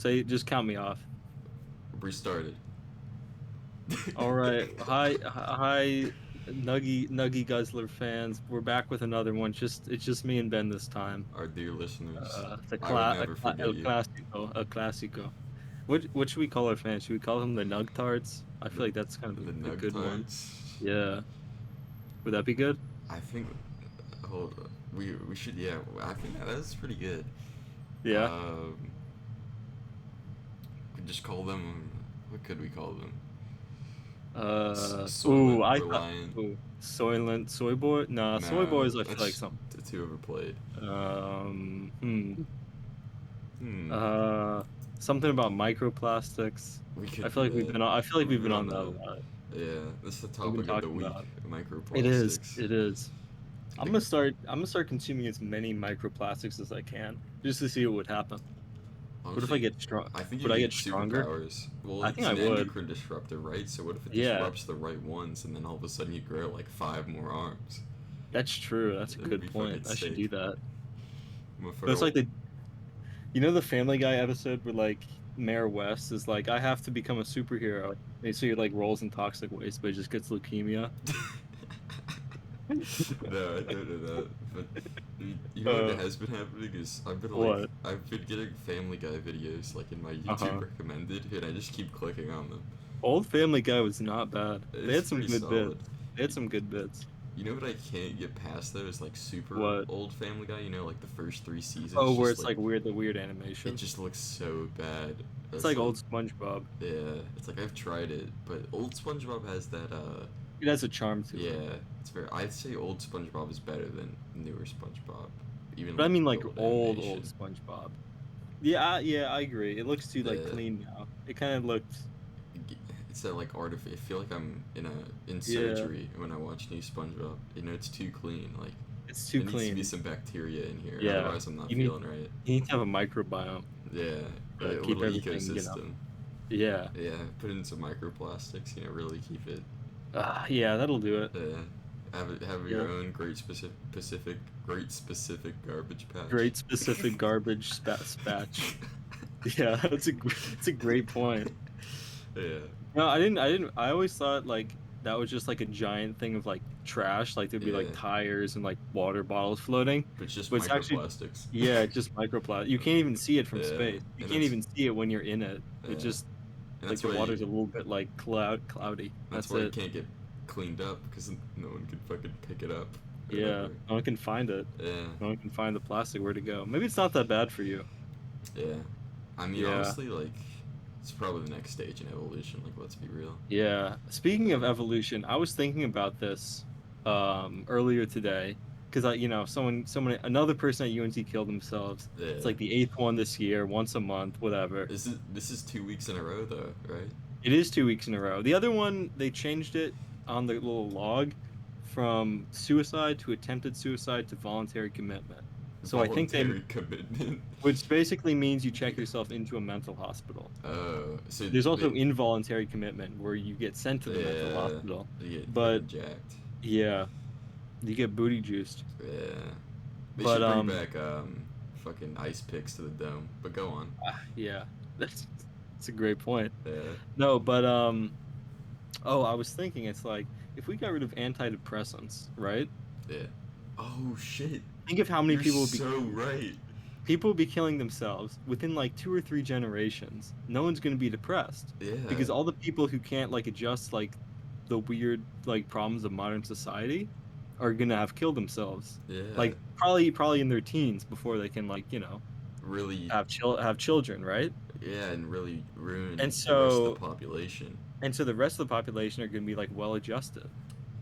Say, just count me off. Restarted. All right. Hi, Nuggy Guzzler fans. We're back with another one. It's just me and Ben this time. Our dear listeners, The I would cla never forget El you. Clasico, El Clasico. What should we call our fans? Should we call them the Nugtards? I feel The like that's kind of the a good one. Nugtards. Yeah. Would that be good? I think. Hold. We should. Yeah. I think that's pretty good. Yeah. Um. We just call them. What could we call them? Ooh, Soylent I thought. Reliant. Ooh, Soylent Soy Boy. Nah, Soy No, Boys. I feel like that's something. too overplayed. Um. Hmm. Hmm. Uh, Something about microplastics. We I could feel do like that. I feel like we've We've been been on on that a the. lot. Yeah, this is the We've been topic of the talking week. about. It is. Microplastics. It is. I, I'm gonna start consuming as many microplastics as I can just to see what would happen. What if I Honestly, get strong? I think you Would I need get stronger? superpowers. Well, I think it's I an would. endocrine disruptor, right? So what if it Yeah, disrupts the right ones, and then all of a sudden you grow like 5 more arms? that's true. That's a It would good be point. fucking I should sick. do that. But it's like Motherfucker. the Family Guy episode where like Mayor West is like, I have to become a superhero. And so he like rolls in toxic waste, but he just gets leukemia. No, I don't know that. But you know what Uh, has been happening is what? I've been getting Family Guy videos like in my YouTube Uh-huh. recommended, and I just keep clicking on them. Old Family Guy was not bad. They It's had some pretty good bits. solid. They had some good bits. You know what I can't get past though is like super What? old Family Guy. You know, like the first 3 seasons, Oh, where just it's like like the weird it animation. just looks so bad. It's It's like like old SpongeBob. yeah, it's like I've tried it, but old SpongeBob has that It has a charm to it. yeah, it's very. I'd say old SpongeBob is better than newer SpongeBob, even But I like mean the like old old animation. SpongeBob. Yeah, I agree. It looks too like The clean now. It kind of looked it's that like artificial. I feel like I'm in yeah, surgery when I watch new SpongeBob. You know, it's too clean. Like it's too there needs to be clean. some bacteria in here, Yeah. otherwise I'm not You need feeling right. you need to have a microbiome Yeah, to a keep little everything, you know. ecosystem. Yeah. Yeah, put in some microplastics. Really keep it. Yeah, that'll do it. Have your Yeah. own great specific garbage patch. Great specific garbage spatch. Yeah, it's a great point. Yeah, No, I didn't. I always thought like that was just like a giant thing of like trash. Like there'd be like yeah, tires and like water bottles floating, but it's just but it's actually microplastics. yeah, just microplastic. You can't even see it from Yeah, space. You and can't even see it when you're in it. It yeah, just and like that's the why water's a little bit like cloudy. That's you it. can't get cleaned up because no one can fucking pick it up or Yeah, whatever. no one can find it. Yeah, No one can find the plastic where to go. Maybe it's not that bad for you. yeah. I mean, Yeah, honestly, like it's probably the next stage in evolution. Like, let's be real. yeah. Speaking of Uh, evolution, I was thinking about this earlier today because another person at UNT killed themselves. It's yeah. like the eighth one this year, once a month, whatever. This is 2 weeks in a row though, right? It is 2 weeks in a row. The other one, they changed it on the little log from suicide to attempted suicide to voluntary commitment. So I think Voluntary commitment. which basically means you check yourself into a mental hospital. So There's also they, involuntary commitment where you get sent to the mental yeah, hospital. they get But fucking jacked. yeah, you get booty juiced. Yeah, they But should bring back fucking ice picks to the dome. But go on. yeah, that's a great point. Yeah, No, but oh, I was thinking it's like if we got rid of antidepressants, right? yeah. Oh shit, Think of how many you're so right. people would be killing themselves within like 2 or 3 generations. No one's going to be depressed Yeah, because all the people who can't like adjust like the weird like problems of modern society are going to have killed themselves. yeah. Like probably in their teens before they can like, Really, have children, right? yeah, and really And ruin the rest of the so population. the rest of the population are going to be like well adjusted.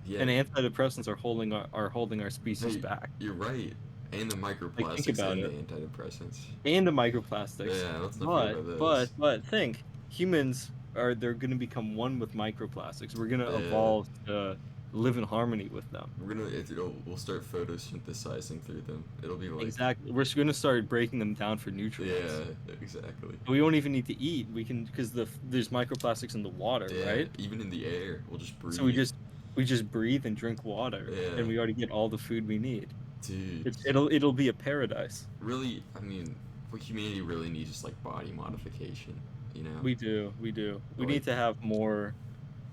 Yeah, And antidepressants are holding our no, species back. you're right. And the Like think microplastics about and the it. antidepressants. And the microplastics. Yeah, let's not forget about those. But think humans are they're going to become one with microplastics. We're going to Yeah, evolve to live in harmony with them. we'll start photosynthesizing through them. It'll be like, Exactly. We're going to start breaking them down for nutrients. yeah, exactly. We won't even need to eat. We can because there's microplastics in the water, Yeah, right? even in the air, we'll just So breathe. we just breathe and drink water, and Yeah, we already get all the food we need. dude. It'll be a paradise. Really, I mean, what humanity really needs is like body modification, you know? We do. We do. We Like, need to have more.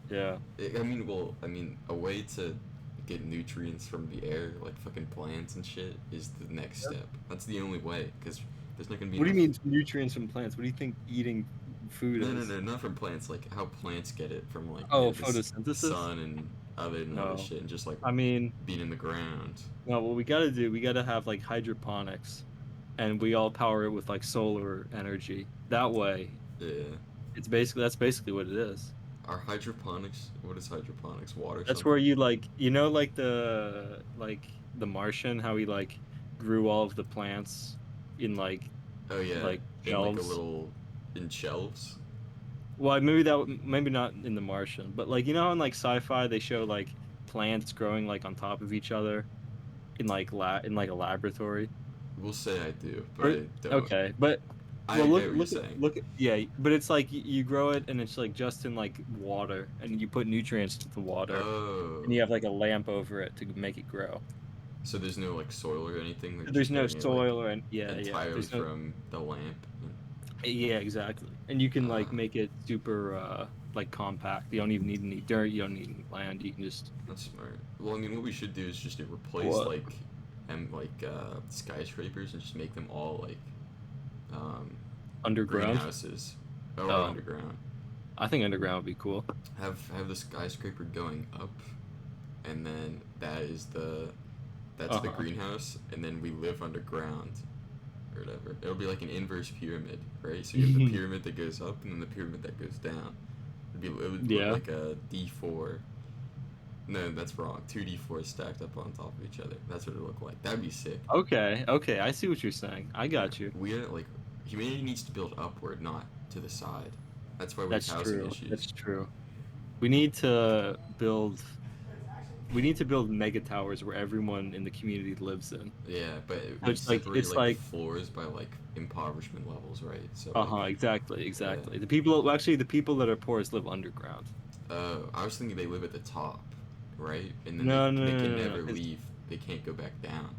Yeah. I mean, well, I mean, a way to get nutrients from the air, like fucking plants and shit, is the next Yep. step. That's the only way, because there's not gonna be What do you enough. mean nutrients from plants? What do you think eating food No, no, is? no, not from plants. Like how plants get it from like Oh, this photosynthesis? sun and other No. shit, and just like I mean, being in the ground. no, what we gotta do, we gotta have like hydroponics and we all power it with like solar energy. That way, Yeah. that's basically what it is. Are hydroponics? What is hydroponics? Water That's where something? you like, like the Martian, how he like grew all of the plants in Oh yeah, like in like a shelves. little in shelves. Well, maybe not in the Martian, but like how in like sci-fi they show like plants growing like on top of each other in like a laboratory. We'll say I do, but Or I don't. okay, but I well, get what you're saying. yeah, but it's like you grow it and it's like just in like water, and you put nutrients to the water, and Oh, you have like a lamp over it to make it grow. so there's no like soil or anything. They're There's just no getting it like soil or yeah. entirely There's no from the lamp. yeah, exactly. And you can like Uh, make it super like compact. You don't even need any dirt. You don't need any land. You can just that's smart. Well, I mean, what we should do is just replace what skyscrapers and just make them all like um, underground. greenhouses or Oh, underground. I think underground would be cool. Have the skyscraper going up, and then that's the Uh-huh. greenhouse, and then we live underground or whatever. It'll be like an inverse pyramid, right? So you have the pyramid that goes up, and then the pyramid that goes down. It would look Yeah. like a D4. No, that's wrong. Two D4s stacked up on top of each other. That's what it would look like. That'd be sick. Okay. Okay. I see what you're saying. I Yeah, got you. we are like humanity needs to build upward, not to the side. That's why we have That's housing true. issues. That's true. We need to build we need to build mega towers where everyone in the community lives in. Yeah, but So we separate it's like the like floors by like impoverishment levels, right? So like, uh-huh, exactly, yeah. exactly. The people that are poorest live underground. I was thinking they live at the top, right? And then No, no, they no, can no, no, never 'cause- leave. They can't go back down,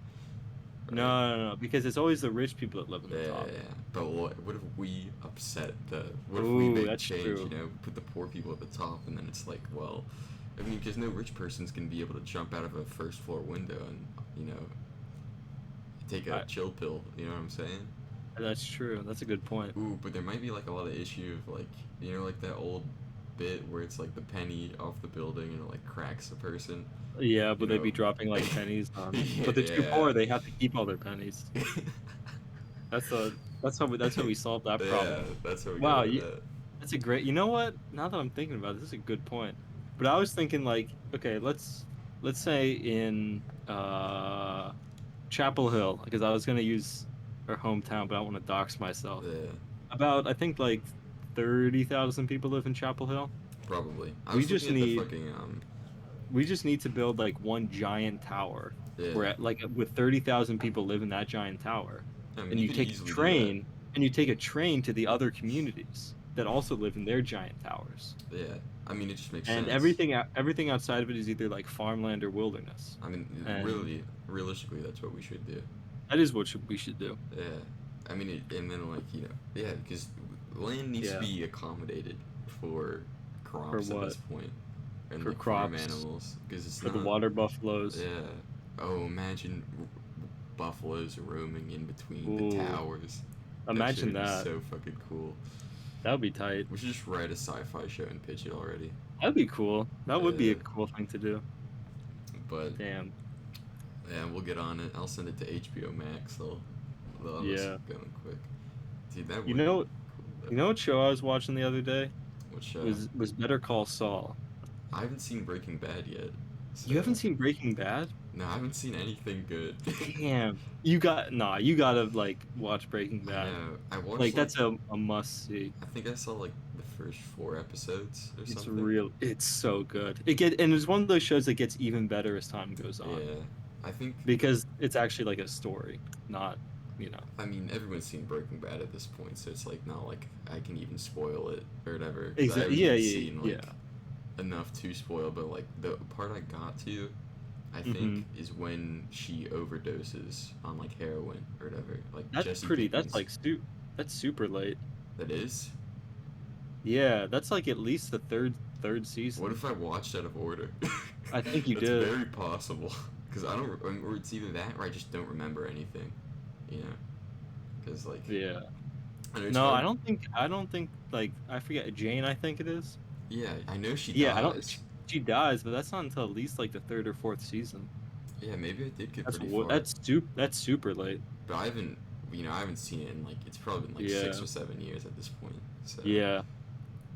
right? no, no, no, because it's always the rich people that live in the Yeah, top. yeah. But what if we upset the? What if we Ooh, make that's change? You true. know, put the poor people at the top, and then it's like, well, I mean, because no rich person's gonna be able to jump out of a first floor window and take a I, chill pill. You know what I'm saying? that's true. That's a good point. Ooh, but there might be like a lot of issue of like like that old bit where it's like the penny off the building and it like cracks a person. Yeah, You but they'd be know? dropping like pennies on. But they're too Yeah. poor. They have to keep all their pennies. That's how we solve that Yeah, problem. that's how we get Wow, out of that. that's a great. You know what? Now that I'm thinking about it, this is a good point. But I was thinking like, okay, let's say in Chapel Hill, because I was gonna use our hometown, but I don't want to dox myself. Yeah, About I think like 30,000 people live in Chapel Hill. probably. I We was looking just at the need fucking we just need to build like one giant tower yeah. where like with 30,000 people live in that giant tower, I mean, and you you could take a easily do that. train and you take a train to the other communities that also live in their giant towers. Yeah, I mean, it just makes And sense. everything outside of it is either like farmland or wilderness. I mean, And really, realistically, that's what we should do. that is what we should do. Yeah, I mean, and then like yeah, because land needs to Yeah. be accommodated for For crops at this what? point, and For like farm crops, animals, because it's for the not. water buffaloes. Yeah. Oh, imagine buffaloes roaming in between the Ooh, towers. That shit imagine would be that. so fucking cool. That would be tight. We should just write a sci-fi show and pitch it already. That'd be cool. That would be a Uh, cool thing to do. but Damn. yeah, we'll get on it. I'll send it to HBO Max. They'll have us Yeah. going quick. Dude, that You would be know, cool. you know what show I was watching the other day What show? was Better Call Saul. I haven't seen Breaking Bad yet, You haven't so seen Breaking Bad? no, I haven't seen anything good. Damn. You gotta like watch Breaking I Bad. know. I watched Like like that's a must see. I think I saw like the first 4 episodes or It's something. real. It's so good. And it's one of those shows that gets even better as time goes on Yeah, I think. because it's actually like a story, not, I mean, everyone's seen Breaking Bad at this point, so it's like not like I can even spoil it or whatever. 'Cause I exactly. haven't Yeah, even yeah, seen like yeah. enough to spoil, but like the part I got to I Mm-hmm. think, is when she overdoses on like heroin or whatever. Like That's Jesse pretty. That's Pinkman's. like That's super late. That is. Yeah, that's like at least the third What season. if I watched out of order? I think you That's did. very possible. Because I don't, or it's either that or I just don't remember anything. You know, because like Yeah. I know it's No, hard. I don't think like I forget Jane, I think it is. Yeah, I know she Yeah, I don't dies. she dies, but that's not until at least like the third or fourth season. Yeah, maybe I did get pretty far, That's super late. but I haven't, I haven't seen it in like it's probably been like six Yeah. or 7 years at this point. So, Yeah.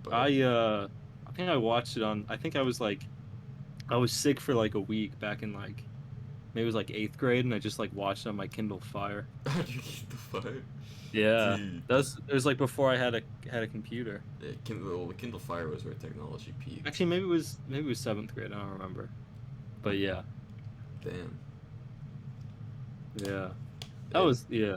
but I think I watched it on I think I was like I was sick for like a week back in like maybe it was like eighth grade and I just like watched it on my Kindle Fire. how do you get the fire, Yeah. dude? That's it was like before I had a computer. Yeah, well, the Kindle Fire was where technology peaked. Actually maybe it was seventh grade, I don't remember. But yeah. Damn. Yeah. That Yeah, was yeah.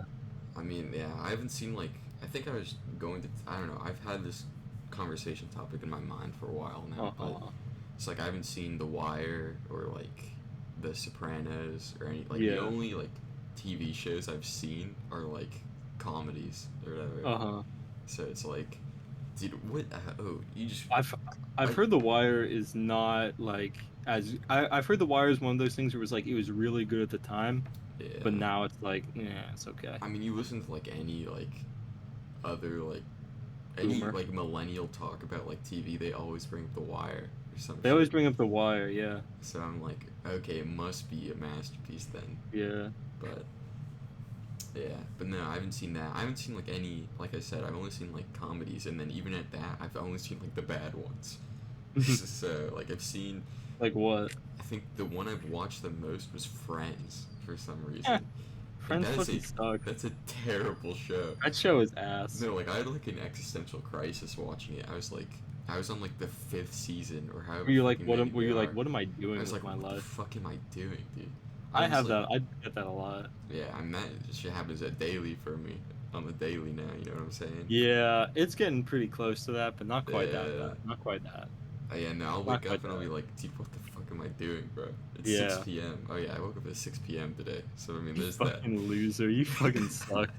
I mean, yeah, I haven't seen like. I think I was going to. I don't know. I've had this conversation topic in my mind for a while now, but Uh-huh. it's like I haven't seen The Wire or like The Sopranos or any like the Yeah. only like TV shows I've seen are like comedies or whatever. Uh-huh. So it's like, dude, what? Oh, you just. I've I've I heard The Wire is not like I've heard The Wire is one of those things where it was like it was really good at the time, but yeah. now it's like yeah, it's okay. I mean, you listen to like any like other like any Boomer. like millennial talk about like TV, they always bring up The Wire or some They always shit. bring up The Wire, yeah. So I'm like, okay, it must be a masterpiece then. Yeah. But yeah, but no, I haven't seen that. I haven't seen like any. Like I said, I've only seen like comedies, and then even at that, I've only seen like the bad ones. So like I've seen. Like what? I think the one I've watched the most was Friends for some Yeah. reason. Like Friends fucking suck. that's a terrible show. That show is ass. No, like I had like an existential crisis watching it. I was on like the fifth season or however Were you like fucking many were you there like are. what am I I doing was with like, my what the life? fuck am I doing, dude? I I was have like, that. I get that a lot. yeah, I'm that shit happens at daily for me. On the daily now, you know what I'm saying? Yeah, it's getting pretty close to that, but not quite that Yeah. bad. Not quite that. Yeah, no, I'll Not wake quite up and I'll be that. like, dude, what the fuck am I doing, bro? It's Yeah. 6 p.m. Oh yeah, I woke up at 6 p.m. today. So I mean, You there's that. fucking loser. You fucking suck.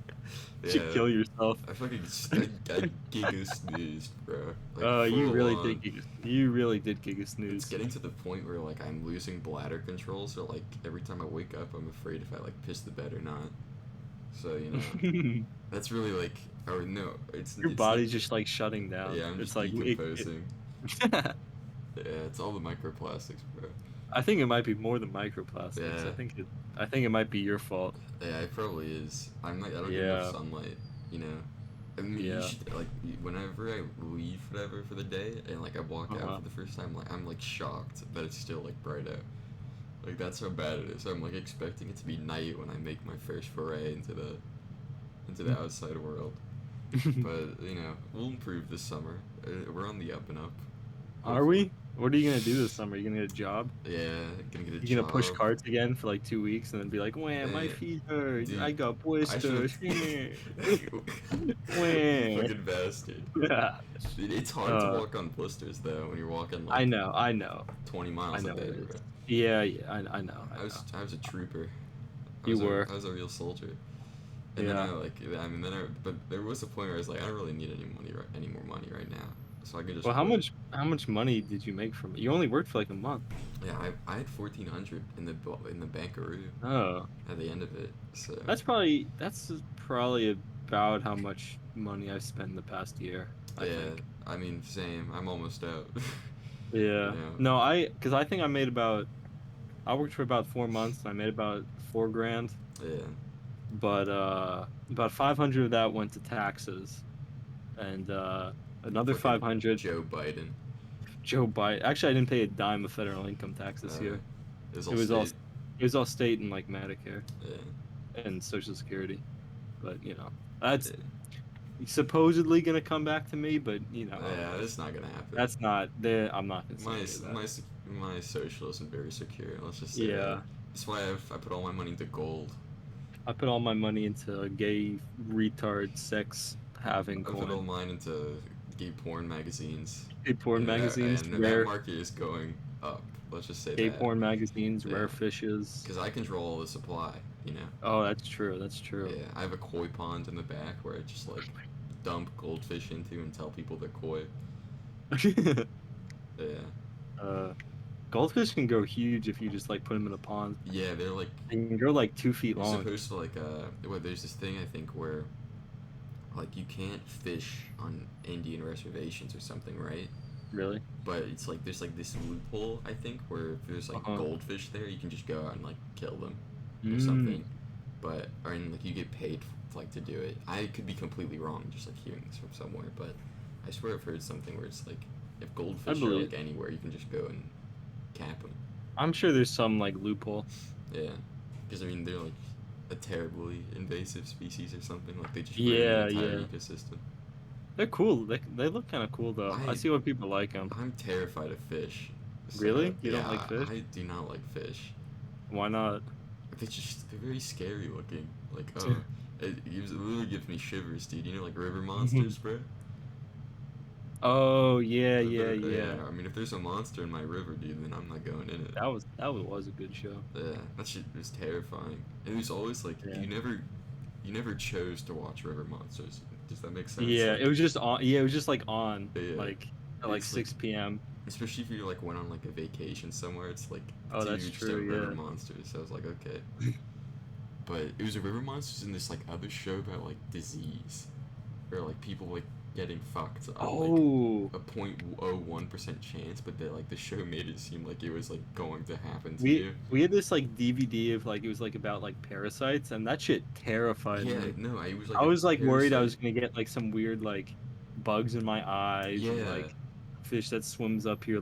You should Yeah, kill yourself. I fucking I giga snoozed, bro. Like You full really on. did you really did Giga It's Snooze. getting to the point where like I'm losing bladder control, so like every time I wake up, I'm afraid if I like piss the bed or not. So you know, that's really like, or no, Your it's not. body's just like shutting down. Yeah, I'm It's just like decomposing. Yeah, it's all the microplastics, bro. I think it might be more than microplastics. Yeah, I think it might be your fault. yeah, it probably is. I'm like, I don't get enough Yeah. sunlight, you know. I mean, you Yeah. should like whenever I leave, whatever, for the day, and like I walk out Uh-huh. for the first time, like I'm like shocked that it's still like bright out. Like that's how bad it is. I'm like expecting it to be night when I make my first foray into the outside world. But you know, we'll improve this summer. We're on the up and up. Are Hopefully. we? What are you gonna do this summer? You gonna get a job? Yeah, gonna get a You gonna push job. carts again for like 2 weeks and then be like, "Wham, my Eh, feet hurt. I dude, got I should blisters." have. You Wham. fucking bastard. Yeah. Dude, it's hard to walk on blisters though when you're walking like I know. 20 I miles a know day, it bro. is. Yeah, yeah, I know, I know. I was a trooper. You were. I was a real soldier. And then Yeah. but there was a point where I was like, I don't really need any more money right now, so I could just Well, quit. how much money did you make from it? You only worked for like a month. Yeah, I had 1,400 in the bankaroo Oh, at the end of it, so that's probably about how much money I've spent in the past year, I yeah. think. I mean, same. I'm almost out. You Yeah. know, No, because I think I worked for about 4 months and I made about 4 grand, yeah. but about 500 of that went to taxes, and another Fucking 500 Joe Biden. Joe Biden. Actually, I didn't pay a dime of federal income tax this year. It was It all was all state. it was all state and like Medicare Yeah. and Social Security, but that's Yeah. supposedly gonna come back to me, but Yeah, it's not gonna happen. that's not there. I'm not gonna say My any of that. my social isn't very secure. Let's just say that. Yeah, That's why I put all my money into gold. I put all my money into gay retard sex having I put all coin. mine into gay porn magazines. Gay porn magazines And that where market is going up. Let's just say Gay that. porn magazines, Yeah. rare fishes. Because I control the supply, you know? Oh, that's true. That's true. Yeah, I have a koi pond in the back where I just, like, dump goldfish into and tell people they're koi. Yeah. Goldfish can grow huge if you just like put them in a pond. Yeah, they're like, They can grow like 2 feet you're long. supposed to, like, there's this thing, I think, where, like, you can't fish on Indian reservations or something, right? Really? But it's like there's like this loophole, I think, where if there's like Uh-huh. goldfish there, you can just go out and like kill them or Mm. something. But or and like you get paid like to do it. I could be completely wrong, just like hearing this from somewhere, but I swear I've heard something where it's like if I goldfish are believe. like anywhere, you can just go and cap them. I'm sure there's some like loophole. Yeah, because I mean they're like a terribly invasive species or something. Like they just ruin Yeah, the entire yeah. ecosystem. They're cool. They look kind of cool though. I see why people like them. I'm terrified of fish. So Really? You don't like yeah, fish? I do not like fish. Why not? They're very scary looking. Like it literally gives me shivers, dude. You know, like river monsters, bro. Oh yeah, If yeah, yeah. I mean, if there's a monster in my river, dude, then I'm not going in it. That was a good show. Yeah, that shit was terrifying. And it was always like Yeah. you never chose to watch river monsters. Does that make sense? Yeah, Like, it was just on. Yeah, it was just like on, yeah, like at like it's like 6 p.m. especially if you like went on like a vacation somewhere, it's like Oh, dude, that's you just true. have river Yeah. monsters. So I was like, okay. But it was a river monsters in this like other show about like disease, or like people like getting fucked on Oh, like a 0.01% chance, but the show made it seem like it was like going to happen to we you. we had this like DVD of like it was like about like parasites, and that shit terrified Yeah, me. no, I was like I a was like worried I was parasite. gonna get like some weird like bugs in my eyes, or Yeah, like fish that swims up your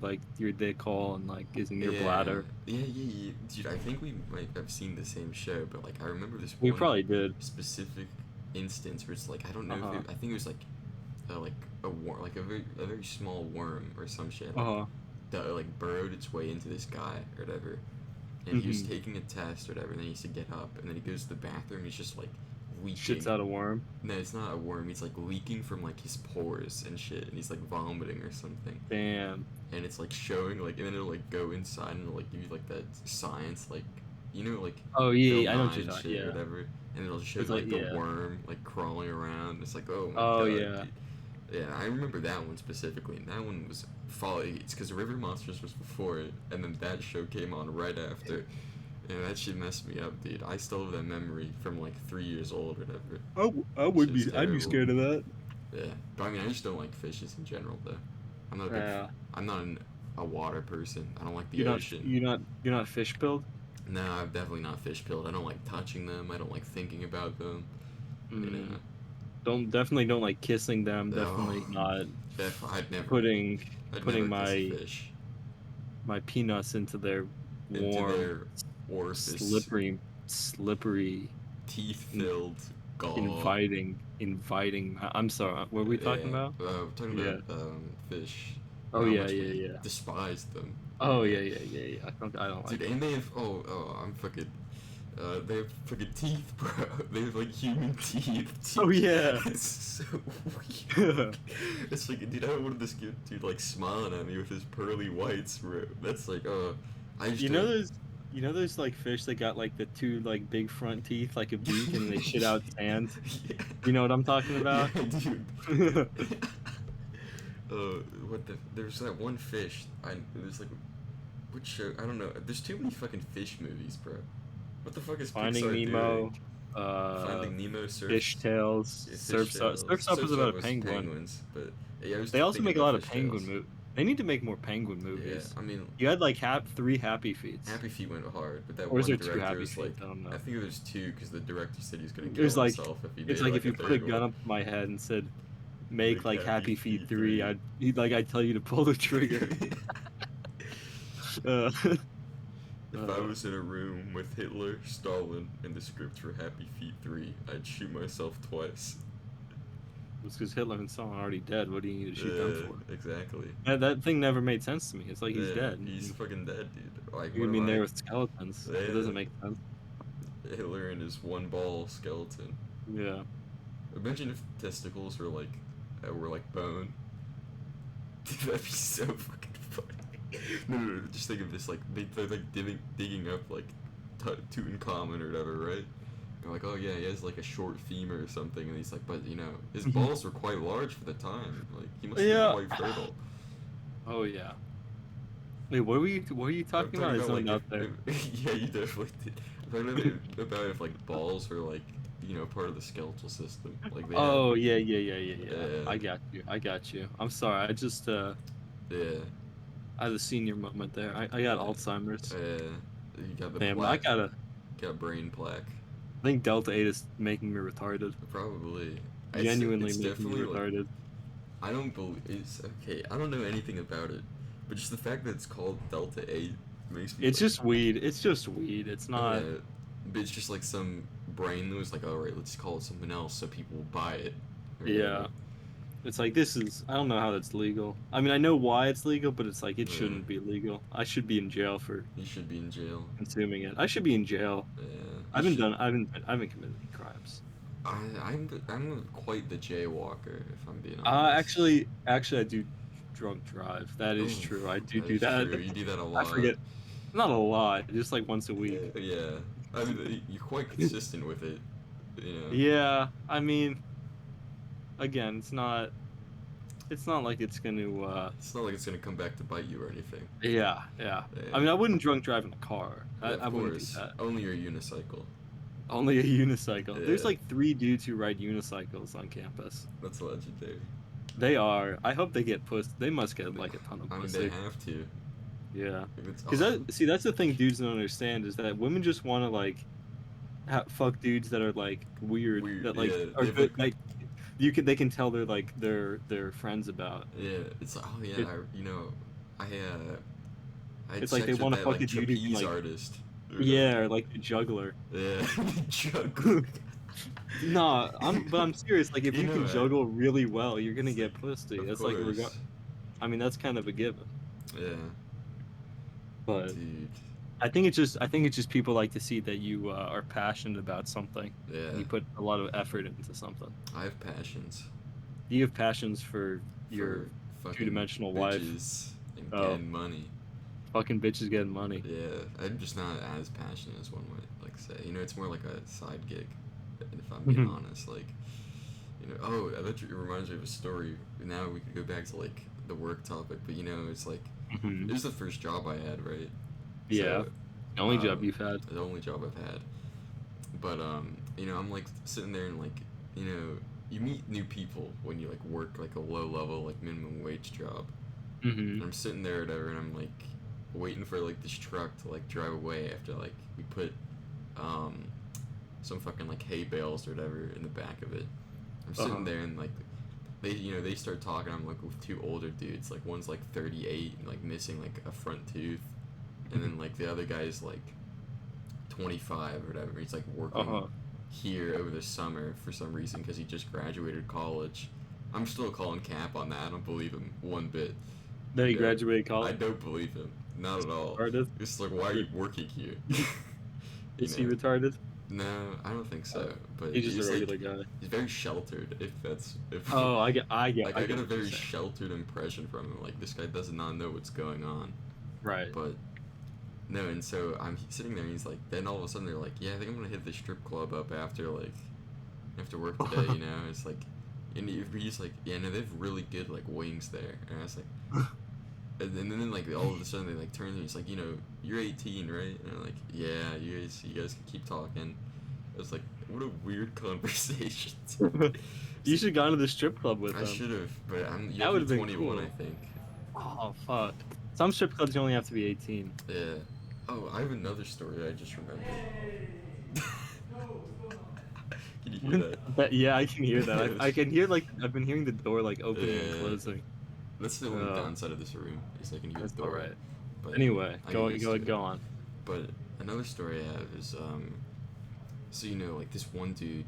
dick hole and like is in your yeah, bladder. yeah. Dude, I think we might have seen the same show, but like I remember this We one probably did. specific instance where it's like I don't know if Uh-huh. I think it was like a worm, like a very small worm or some shit, like Uh-huh. that like burrowed its way into this guy or whatever, and he was Mm-hmm. taking a test or whatever, and then he used to get up, and then he goes to the bathroom, he's just like Shits leaking. out a worm. No, it's not a worm, he's like leaking from like his pores and shit, and he's like vomiting or something, Damn. and it's like showing like, and then it'll like go inside and it'll like give you like that science, like you know, like Oh Bill yeah, I know what Nye you're and talking. shit or Yeah. whatever, and it'll show It's you like like the yeah. worm like crawling around. It's like, oh my Oh god, yeah. dude. Yeah, I remember that one specifically, and that one was folly. It's because River Monsters was before it, and then that show came on right after. And that shit messed me up, dude. I still have that memory from like 3 years old or whatever. I That would shit's be. I'd be terrible. scared of that. Yeah, but I mean, I just don't like fishes in general, though. I'm not a big. Yeah. I'm not a water person. I don't like the You're not. ocean. You're not fish pilled. No, I'm definitely not fish pilled. I don't like touching them. I don't like thinking about them. You Mm. know. Definitely don't like kissing them. Oh, Definitely not I'd never. putting I'd putting never kiss a my fish my peanuts into their into warm, their orifice, slippery, in- teeth-filled gall. inviting. I'm sorry. What were we talking Yeah, about? we're talking Yeah. about fish. Oh How yeah, much yeah, we yeah. despise them. Oh yeah, yeah, yeah, yeah. I don't like Dude, them. and they have I'm fucking. They have fucking teeth, bro. They have like human teeth. Oh yeah. It's so weird. It's like, dude, I wanted this dude like smiling at me with his pearly whites, bro. That's like, I just You know don't. those you know those like fish that got like the two like big front teeth like a beak and they shit out sand? Yeah. You know what I'm talking Yeah, about? dude. There's that one fish. There's like, which show? I don't know. There's too many fucking fish movies, bro. What the fuck is Finding Pixar Nemo, doing? Finding Nemo, Fish Tales, yeah, Surf's Up. Surf's Up was Surf's about Up a was penguin. penguins, but yeah, I was They also thinking make a about lot of Fish penguin Tales. movies. They need to make more penguin Yeah, movies. I mean, You had like 3 Happy Feets. Happy Feet went hard, but that Or is one there 2 director Happy was like, Feet? I don't know. I think there's two because the director said he was gonna It was kill like himself if he it's made like like if a you put a third gun one. up my head and said make Like like Happy Happy Feet Feet 3, 3. I'd tell you to pull the trigger. uh, If I was in a room with Hitler, Stalin, and the script for Happy Feet 3, I'd shoot myself twice. it's because Hitler and Stalin are already dead. What do you need to shoot them for? Exactly. That thing never made sense to me. It's like he's Yeah, dead. he's fucking dead, dude. Like, You're what gonna be in am there I? with skeletons. It Yeah, doesn't make sense. Hitler and his one ball skeleton. Yeah. Imagine if testicles were like bone. Dude, that'd be so fucking funny. No, just think of this, like, they're like digging up, like, Tutankhamun or whatever, right? They're like, oh yeah, he has, like, a short femur or something, and he's like, but, you know, his balls were quite large for the time. Like, he must have been Yeah. quite fertile. Oh yeah. Wait, what were you I'm talking about? talking I about, like, zoned out there. yeah, you definitely did. I'm talking about if, like, balls are, like, you know, part of the skeletal system. Like, they have, Oh yeah, yeah, yeah, yeah, yeah. uh, I got you. I got you. I'm sorry. yeah, I had a senior moment there. I got Alzheimer's. you got the Damn, I plaque, gotta. got brain plaque. I think Delta 8 is making me retarded. Probably. Genuinely It's making me definitely like retarded. I don't believe it's okay. I don't know anything about it, but just the fact that it's called Delta 8 makes me It's like, just weed. It's just weed. It's not. but it's just like some brain that was like, all right, let's call it something else so people will buy it or Yeah. whatever. It's like this is. I don't know how that's legal. I mean, I know why it's legal, but it's like it Yeah, shouldn't be legal. I should be in jail for you should be in jail. consuming it. I should be in jail. Yeah, I you haven't should. done. I haven't committed any crimes. I'm quite the jaywalker if I'm being honest. Actually, I do drunk drive. That is Oh, true. I do that do is that. true. You do that a I lot. forget. Not a lot. Just like once a week. Yeah, I mean you're quite consistent with it. You know. Yeah. I mean, again, it's not. It's not like it's going to. It's not like it's gonna come back to bite you or anything. Yeah. Yeah. I Yeah, mean, I wouldn't drunk drive in a car. yeah, I of wouldn't do course. that. Only your unicycle. Only a unicycle. There's Yeah, like 3 dudes who ride unicycles on campus. that's legendary. They are. I hope they get pussy. They must get like a ton of I mean, they pussy. have to. Yeah. Like, it's, Because that's the thing dudes don't understand is that women just want to like fuck dudes that are like weird weird. that like Yeah, are they've good like they can tell they're like they're friends about. yeah. It's oh yeah. It, I had it's like sex they with want to that fuck like a dude who can trapeze like artist. Or yeah whatever. or like the juggler. Yeah, juggle. Nah, I'm serious. Like if You you know can it. juggle really well, you're gonna It's like, get pussy. of That's like course. I mean that's kind of a given. Yeah, But dude. I think it's just people like to see that you are passionate about something Yeah, and you put a lot of effort into something. I have passions Do you have passions for for your fucking two-dimensional wife? bitches and Oh, getting money. fucking bitches getting money. Yeah, I'm just not as passionate as one would like say. You know, it's more like a side gig, if I'm being honest. Like, you know, oh, it reminds me of a story. Now we could go back to like the work topic, but you know, it's like Hmm. it was the first job I had, right? Yeah, So, the only job you've had. the only job I've had. But you know, I'm like sitting there and like, you know, you meet new people when you like work like a low level like minimum wage job. And Hmm. I'm sitting there or whatever, and I'm like waiting for like this truck to like drive away after like we put um some fucking like hay bales or whatever in the back of it. I'm sitting Uh-huh. there and like they start talking. I'm like with two older dudes. Like one's like 38 and like missing like a front tooth, and then like the other guy's like 25 or whatever. He's like working Uh-huh. here over the summer for some reason because he just graduated college. I'm still calling cap on that. I don't believe him one bit. Then he Yeah, graduated I college. don't believe him. Not at all. Retarded. It's like, why are you working here? You Is he know? retarded? No, I don't think so. But He's just a he's like, regular guy. he's very sheltered. If that's if Oh, like I I get got a what you're very saying. sheltered impression from him. Like this guy does not know what's going on. Right. But no, and so I'm sitting there, and he's like, then all of a sudden they're like, yeah, I think I'm gonna hit the strip club up after work today. You know, it's like, and he's like, yeah, no, they have really good like wings there, and I was like. And then like all of a sudden they like turn and he's like, you know, you're 18, right? And I'm like, yeah, you guys can keep talking. I was like, what a weird conversation. You should have gone to the strip club with I him. should have, but you That have would to have be been 21, cool. I think. Oh fuck. Some strip clubs you only have to be 18. Yeah. Oh, I have another story I just remembered. Can you hear that? Yeah, I can hear that. Yeah, I can hear like I've been hearing the door like opening and yeah. closing. That's the only downside of this room is I can hear That's the all door. right. But Anyway, I get used to it. go on. But another story I have is so you know like this one dude,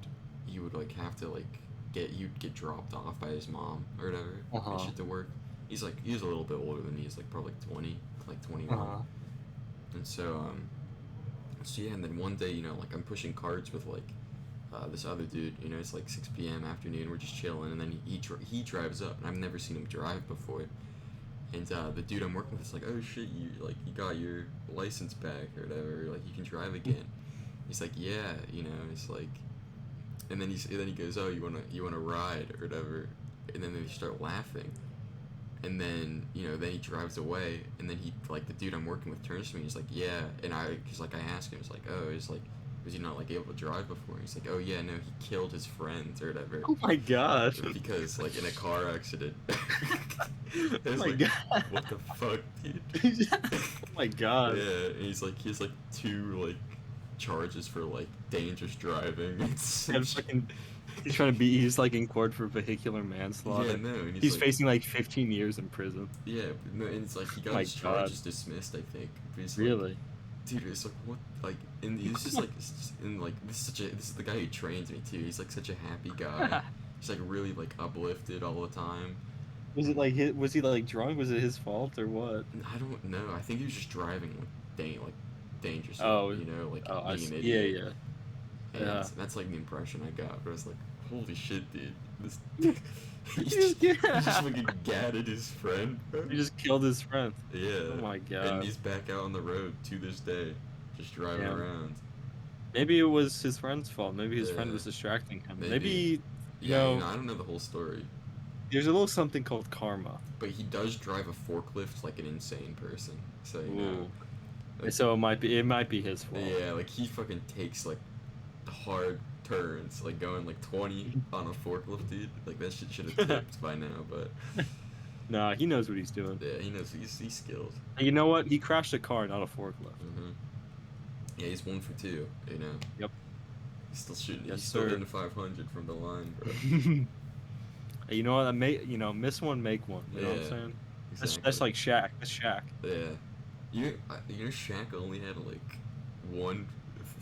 he would like have to like you'd get dropped off by his mom or whatever and Uh-huh. shit to work. He's a little bit older than me. He's like probably 20, like 21. Uh-huh. And so yeah, and then one day, you know, like I'm pushing carts with like this other dude, you know, it's like 6 p.m. afternoon, we're just chilling, and then he drives up, and I've never seen him drive before, And the dude I'm working with is like, oh shit, you got your license back or whatever, like you can drive again. He's like, yeah, it's like, and then he goes, oh, you wanna ride or whatever, and then they start laughing, and then then he drives away, and then the dude I'm working with turns to me, and he's like, yeah, and cause like I asked him, it's like, oh, was he not like able to drive before? And he's like, oh yeah, no, he killed his friends or whatever. Oh my god. Because like in a car accident. Oh It's my like, god. what the fuck, dude? Oh my god. Yeah, and he has like 2 like charges for like dangerous driving. It's And fucking, he's trying to be. He's like in court for vehicular manslaughter. yeah, no, and He's like, facing like 15 years in prison. yeah, no, and it's like he Oh got my his god. charges dismissed, I think. But he's like, Really? dude, it's like what, like, and he's just like, and like this is the guy who trains me too. He's like such a happy guy. He's like really like uplifted all the time. Was it like was he like drunk? Was it his fault or what? I don't know. I think he was just driving like dangerously. Oh, like oh, being an yeah, idiot. yeah. And Yeah. that's like the impression I got. But I was like, holy shit, dude. This he just- just fucking gatted his friend, bro. He just killed his friend. Yeah. Oh my And god. he's back out on the road to this day, just driving Yeah. around. Maybe it was his friend's fault. Maybe his friend Yeah. was distracting him. Maybe. Maybe Yeah, I don't know the whole story. there's a little something called karma. But he does drive a forklift like an insane person. So Ooh. like, So it might be his fault. yeah, like he fucking takes like hard turns, like going like 20 on a forklift, dude. Like that shit should have tipped by now, but Nah, he knows what he's doing. yeah, he knows he's skilled. And you know what? He crashed a car, not a forklift. Yeah, he's 1 for 2. Yep. He's still shooting. Yes, he's still sir. hitting 500 from the line, bro. You know what? Miss one, make one. You know what I'm Yeah, saying? Exactly. That's like Shaq. That's Shaq. Yeah. Shaq only had like 1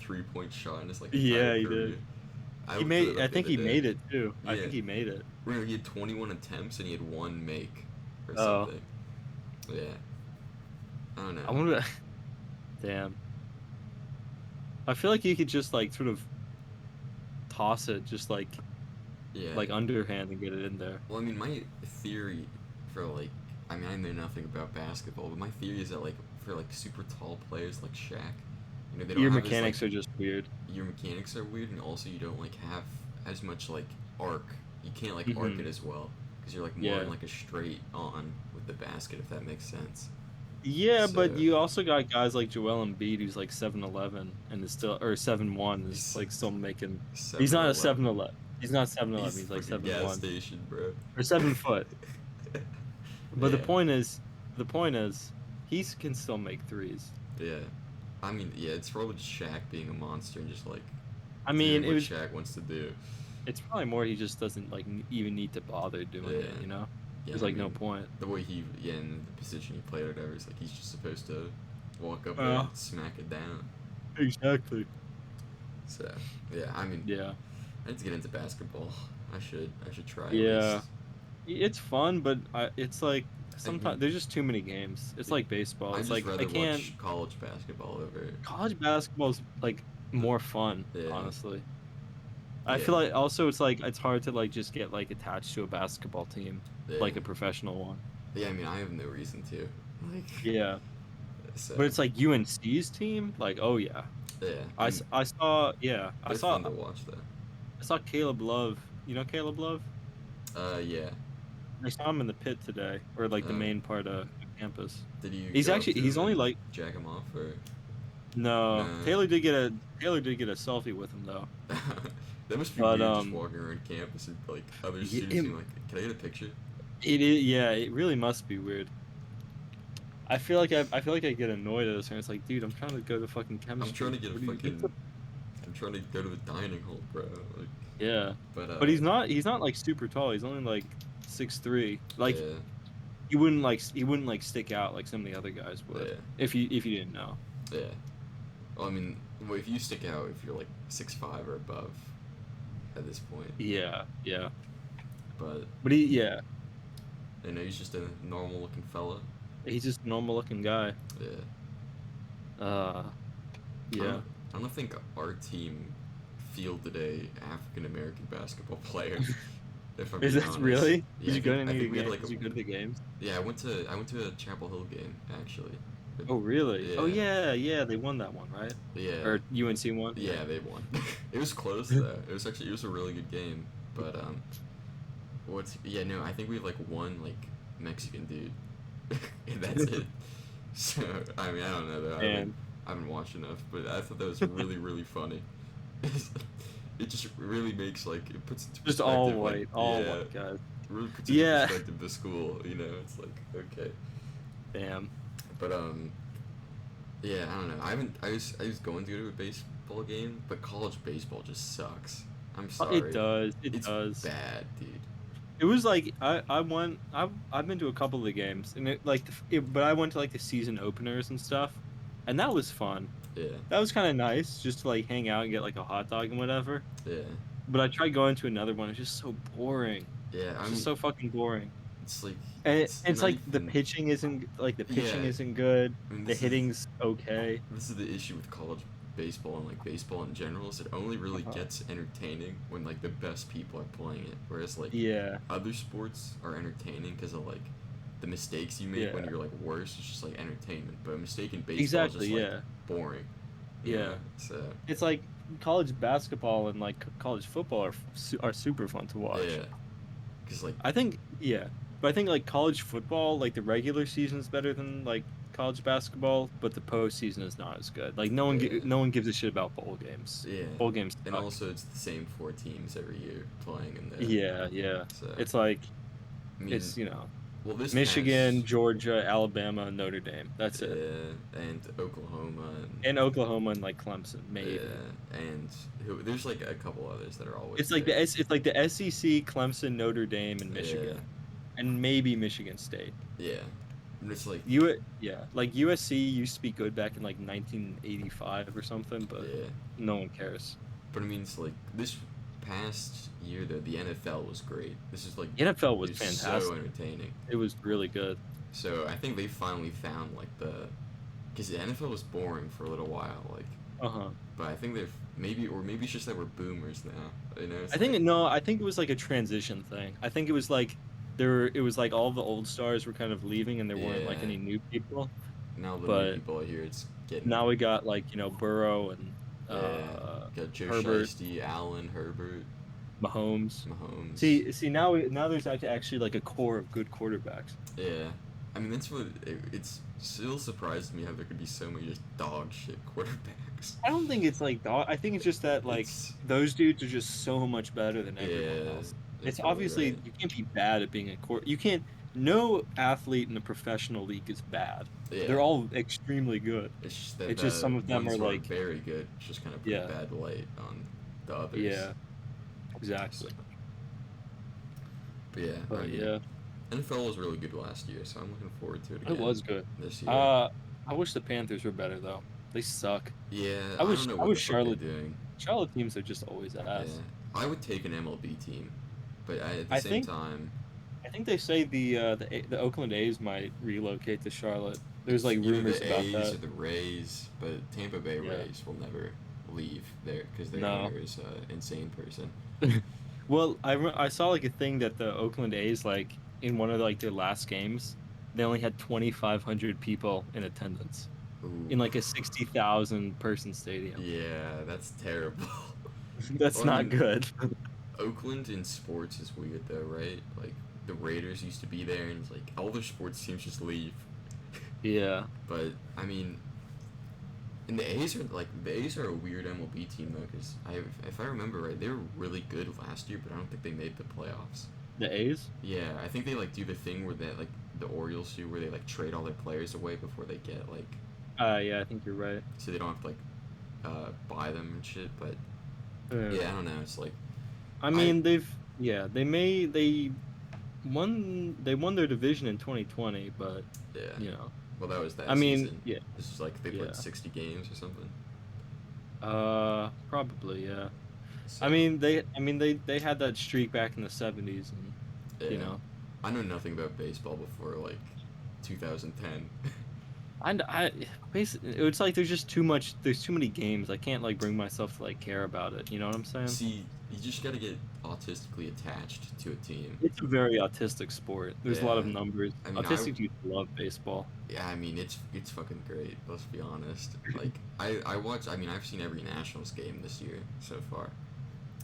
3-point shot in his like Yeah, entire he career. did. I He looked made. it up I the think other he day. made it too. I Yeah. think he made it. Remember, he had 21 attempts and he had 1 make or Oh. something. Yeah. I don't know. I wonder. Damn. I feel like you could just like sort of toss it, just like Yeah. underhand and get it in there. Well, I mean, my theory for like, I mean, I know nothing about basketball, but my theory is that like for like super tall players like Shaq, they don't Your have mechanics as, like, are just weird. your mechanics are weird, and also you don't like have as much like arc. You can't like arc Mhm. it as well because you're like more Yeah. in like a straight on with the basket, if that makes sense. Yeah, but So- you also got guys like Joel Embiid who's like 7'11" and is still, or 7'1" is like still making. He's not a 7'11". He's not 7'11". He's like fucking gas 7'1" station, bro. or 7 foot. But the Yeah. point is, he can still make threes. Yeah. I mean, yeah, it's probably just Shaq being a monster and just like I mean, doing it what was. Shaq wants to do. It's probably more he just doesn't like even need to bother doing it. Yeah. You know, Yeah, there's I like no mean, point. The way in the position he played or whatever, it's like he's just supposed to walk up Oh. there and smack it down. Exactly. So, yeah, I mean, Yeah. I need to get into basketball. I should try. At Yeah. least. It's fun, but it's like sometimes mean- there's just too many games. It's like baseball. I It's just like rather I can't. watch college basketball over. College basketball's like more fun, Yeah. honestly. I Yeah. feel like also it's like it's hard to like just get like attached to a basketball team, Yeah. like a professional one. Yeah, I mean, I have no reason to. Like, Yeah. so, But it's like UNC's team, like oh yeah. yeah. I saw yeah, They're fun to watch though. I saw Caleb Love. You know Caleb Love? Yeah. I saw him in the pit today, or like the Oh. main part of campus. Did you? He's go up actually to he's him only and like jack him off or? no. Nah. Taylor did get a selfie with him though. That must be But, weird just walking around campus and like other Yeah, students being like, "Can I get a picture?" It is, yeah. It really must be weird. I feel like I get annoyed at this, and it's like, dude, I'm trying to go to fucking chemistry. I'm trying to get a What do you- fucking. I'm trying to go to the dining hall, bro. Like, Yeah, but but he's not like super tall. He's only like 6'3". Like yeah, he wouldn't like stick out like some of the other guys would. yeah, If you didn't know. yeah. Well, I mean, well, if you stick out, if you're like 6'5" or above, at this point, Yeah, yeah. but But he's he's just a normal looking fella. just a normal looking guy. Yeah. Yeah. I don't think our team fielded a African American basketball player. If I'm Is being that honest. really? Yeah, Did you go to I any of think the we had games? like Did you go to the games? I went to a Chapel Hill game actually. But, Oh, really? Oh, yeah, yeah, yeah. They won that one, right? yeah, Or UNC won? Yeah. yeah. They won. It was close though. It was a really good game. But what's yeah no I think we have like one like Mexican dude, and that's it. So I mean I don't know though. And I haven't watched enough, but I thought that was really really funny. It just really makes like it puts into just perspective like all yeah, white guys. it really puts into Yeah. perspective the school. You know, it's like okay, Damn. but yeah I don't know. I was going to go to a baseball game, but college baseball just sucks. I'm It sorry, does. It it's does. bad, dude. It was like I went. I've been to a couple of the games, and but I went to like the season openers and stuff, and that was fun. Yeah, That was kind of nice, just to like hang out and get like a hot dog and whatever. yeah, But I tried going to another one. It's just so boring. yeah. I It's just mean, so fucking boring. it's like And it's it's not like even. the pitching Yeah, isn't good. I mean The hitting's okay. this is the issue with college baseball and like baseball in general is it only really Uh-huh. gets entertaining when like the best people are playing it, whereas like Yeah, other sports are entertaining because of like the mistakes you make when yeah, you're like worse. It's just like entertainment, but a mistake in baseball is exactly. just like Yeah, boring. You know, yeah. so It's like college basketball and like college football are super fun to watch. yeah, because like I think, yeah, but I think like college football, like the regular season is better than like college basketball, but the postseason is not as good. Like yeah, no one gives a shit about bowl games. yeah, Bowl games and suck. also it's the same four teams every year playing in there. Yeah, yeah. So It's like I mean, it's well, this Michigan, past Georgia, Alabama, Notre Dame. That's it. and Oklahoma And Oklahoma and like Clemson, maybe. and there's like a couple others that are always It's like there. it's like the SEC, Clemson, Notre Dame, and Yeah, Michigan, and maybe Michigan State. yeah, and it's like Yeah, like USC used to be good back in like 1985 or something, but yeah, no one cares. but I mean it's like this past year though the NFL was great. This is like The NFL was it's so fantastic. entertaining. It was really good. So I think they finally found like because the NFL was boring for a little while, like, Uh-huh. but I think they've maybe it's just that we're boomers now. You know, it's I think like no, I think it was like a transition thing. I think it was like it was like all the old stars were kind of leaving and there weren't like yeah. any new people. Now the new But people are here. It's getting now we got like, Burrow and yeah. Got Joe Herbert, Shiesty, Allen, Herbert, Mahomes. Mahomes. See now there's actually like a core of good quarterbacks. Yeah, I mean that's what it's still surprised me how there could be so many just dog shit quarterbacks. I don't think it's like that. I think it's just that like It's those dudes are just so much better than everyone yeah, else. you're It's probably obviously right. you can't be bad at being a court. You can't. No athlete in a professional league is bad. Yeah, They're all extremely good. it's just that It's just some of them ones are who are like, very good just kind of put a yeah, bad light on the others. yeah, So, exactly. but yeah, I But mean yeah, NFL was really good last year, so I'm looking forward to it it again was good. this year. I wish the Panthers were better though. They suck. Yeah, I don't know I what the wish fuck they're doing. Charlotte teams are just always Yeah, ass. I would take an MLB team, but at the I same think time, I think they say the Oakland A's might relocate to Charlotte. There's it's like either rumors the about A's that. or the Rays, but Tampa Bay Yeah. Rays will never leave there because their No. owner is an insane person. Well, I saw like a thing that the Oakland A's like in one of like their last games, they only had 2,500 people in attendance Ooh, in like a 60,000 person stadium. yeah, that's terrible. That's Well, I not mean, good. Oakland in sports is weird though, right? Like the Raiders used to be there, and it's like all their sports teams just leave. Yeah. But I mean, and the A's are a weird MLB team though, because if I remember right, they were really good last year, but I don't think they made the playoffs. The A's? Yeah, I think they like do the thing where they like the Orioles do, where they like trade all their players away before they get like, Yeah, I think you're right. so they don't have to like buy them and shit. But Yeah. yeah, I don't know. It's like I I mean, they won their division in 2020, but yeah. you know, Well, that was I that mean, season. yeah, This is like they yeah. played 60 games or something. Probably, yeah. So They had that streak back in the 70s, and you yeah, know, I know nothing about baseball before like 2010. I basically it's like there's just too much. There's too many games. I can't like bring myself to like care about it. You know what I'm saying? See, you just gotta get autistically attached to a team. It's a very autistic sport. There's a lot of Yeah, numbers. I mean, Autistic youth love baseball. yeah, I mean, it's fucking great. Let's be honest. Like, I watch. I mean, I've seen every Nationals game this year so far,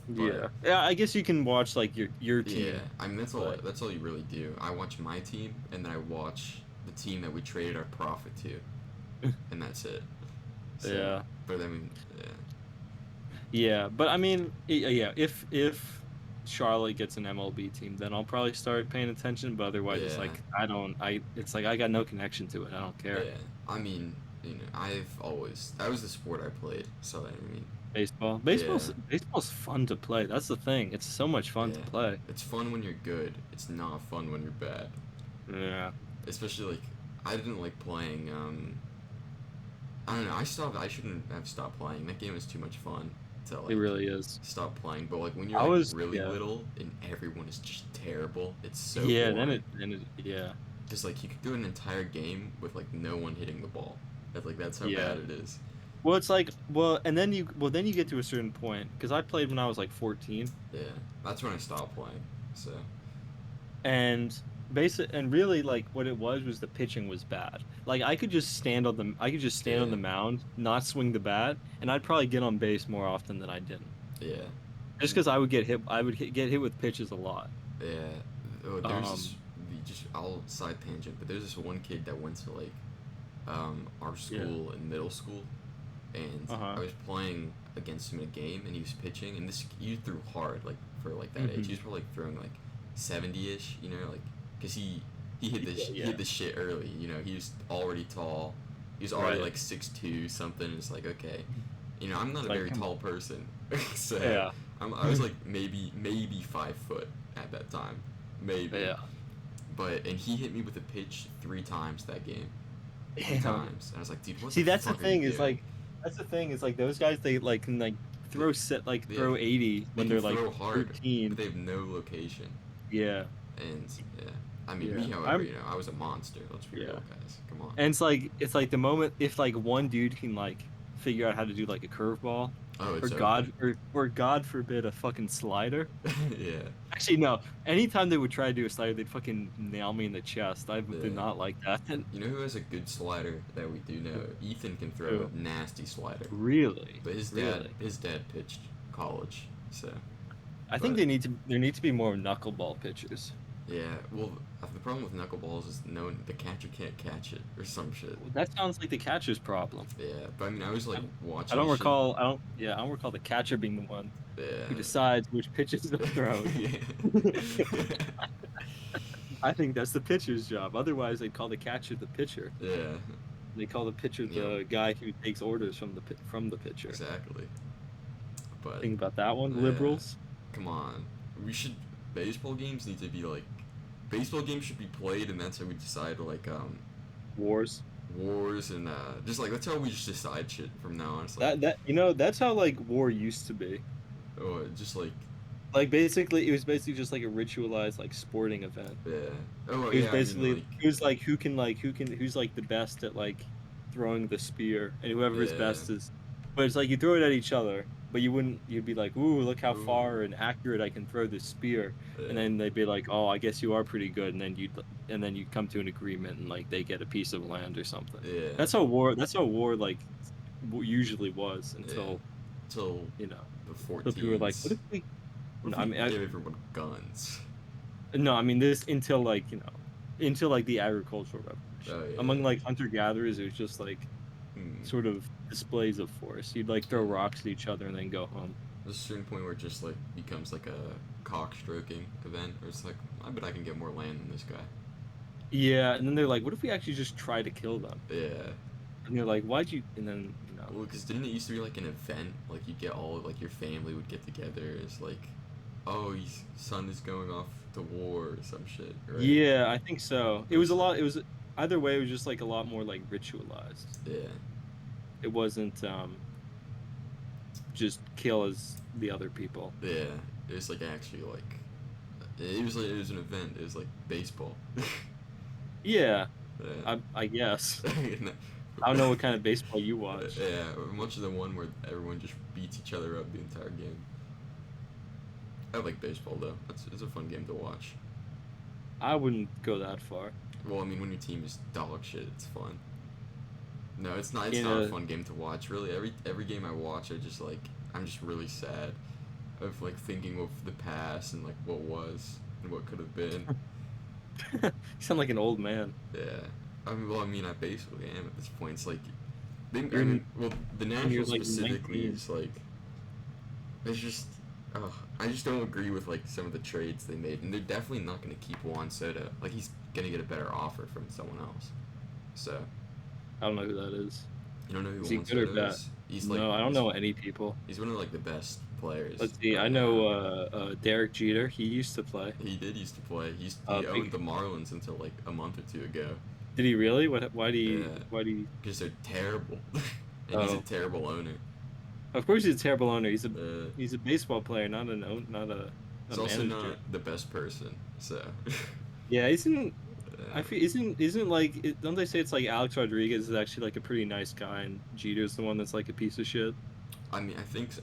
but Yeah. Yeah, I guess you can watch like your yeah, team, I mean, but that's all you really do. I watch my team, and then I watch the team that we traded our profit to, and that's it. So, yeah. but I mean, yeah, Yeah, but I mean, yeah, if Charlotte gets an MLB team, then I'll probably start paying attention, but otherwise it's yeah, like it's like I got no connection to it. I don't care. yeah. I mean, I've always that was the sport I played. So I mean, Baseball. yeah, Baseball's fun to play. That's the thing. It's so much fun to yeah. play. It's fun when you're good. It's not fun when you're bad. Yeah. Especially like I didn't like playing. I don't know. I stopped. I shouldn't have stopped playing. That game was too much fun to It like really is. stop playing. But like when you're I like was really yeah. little and everyone is just terrible, it's so Yeah, boring. yeah. Because like you could do an entire game with like no one hitting the ball. That's how Yeah. bad it is. Well, it's like and then you get to a certain point because I played when I was like 14 Yeah, that's when I stopped playing. So and and really like what it was the pitching was bad. Like I could just stand on yeah, the mound, not swing the bat, and I'd probably get on base more often than I didn't. yeah, Just because get hit with pitches a lot. yeah. Oh, there's this. Um, Just I'll side tangent, but there's this one kid that went to like our yeah. school in middle school, and Uh-huh. I was playing against him in a game, and he was pitching, and this he threw hard, like for like that age. Hmm. He was probably like throwing like 70-ish, like because he Yeah. hit the shit early. He was already tall. He was already Right. like 6'2" something. It's like okay, I'm not It's a like very come tall on. person, so Yeah. I was like maybe 5 foot at that time, maybe. Yeah. And he hit me with a pitch 3 times that game. Three Damn. times. And I was like, dude, what See, the fuck are you doing? that's the thing is like those guys they like can like They, they have throw 80 they when can they're like throw hard, but 13. they have no location. Yeah. And yeah, I mean Yeah. me, however, I'm I was a monster. Let's be yeah. real, guys. Come on. And it's like the moment if like one dude can like figure out how to do like a curveball Oh, it's open. or God forbid a fucking slider. Yeah, Actually no, anytime they would try to do a slider, they'd fucking nail me in the chest. I did yeah. not like that. You know who has a good slider that we do know? Ethan can throw Who? a nasty slider, Really? but Really? his dad pitched college, so. I think But there need to be more knuckleball pitchers. yeah, well, the problem with knuckleballs is the catcher can't catch it or some shit. That sounds like the catcher's problem. Yeah, but I mean, I was like I watching don't this shit. recall. I don't recall the catcher being the one who Yeah. decides which pitches to throw. Yeah. I think that's the pitcher's job. Otherwise, they'd call the catcher the pitcher. Yeah. They call the pitcher You know, the guy who takes orders from the pitcher. exactly. But Think about that one, yeah, liberals. come on. We should baseball games need to be like baseball games should be played, and that's how we decide like Wars. wars and just like that's how we just decide shit from now on. It's like That's how like war used to be. oh, just like Like basically, it was basically just like a ritualized like sporting event. yeah. Oh It was yeah, I mean basically like it was like who's like the best at like throwing the spear and whoever is yeah. best is but it's like you throw it at each other but you'd be like ooh look how Ooh, far and accurate I can throw this spear yeah. and then they'd be like oh I guess you are pretty good and then you come to an agreement and like they get a piece of land or something. Yeah. That's how war like usually was Yeah. until Till you know the so people were like 14s. what if we What no, if I we mean give everyone guns? no, I mean this until like until like the agricultural revolution. Oh Among yeah. like hunter gatherers, it was just like Hmm. sort of displays of force. You'd like throw rocks at each other and then go home. There's a certain point where it just like becomes like a cock stroking event, where it's like, I bet I can get more land than this guy. Yeah, and then they're like, what if we actually just try to kill them? Yeah. And you're like, why'd you? And then Well, because didn't it used to be like an event? Like you get all of like your family would get together. It's like, oh, his son is going off to war or some shit, right? yeah, I think so. It was like, It was either way. It was just like a lot more like ritualized. yeah, It wasn't just kill as the other people. yeah. It was like actually like, it was an event. It was like baseball. Yeah, Yeah. I guess. No. I don't know what kind of baseball you watch. Yeah, much of the one where everyone just beats each other up the entire game. I like baseball though. It's a fun game to watch. I wouldn't go that far. Well, I mean, when your team is dog shit, it's fun. No, it's not. It's In not a a fun game to watch. Really, every game I watch, I'm just really sad of like thinking of the past and like what was and what could have been. You sound like an old man. Yeah. I mean, I basically am at this point. It's like, I You're mean, well, the and you're Nationals like specifically 19. is like, it's just, I just don't agree with like some of the trades they made, and they're definitely not going to keep Juan Soto. Like he's gonna get a better offer from someone else. So, I don't know who that is. you don't know Is who he Juan good or Soto bad? is? He's like, No, I don't know any people. he's one of like the best players Let's see. I right know now. Derek Jeter. He used to play. He did used to play. He owned Big. the Marlins until like a month or two ago. Did he really? What? Why do you? Yeah, Why do you? because they're terrible, and he's a Oh, terrible owner. of course he's a terrible owner. Uh, He's a baseball player, not he's a also not manager. the best person. So, Yeah, isn't I uh, feel isn't like don't they say it's like Alex Rodriguez is actually like a pretty nice guy and Jeter's the one that's like a piece of shit. I mean, I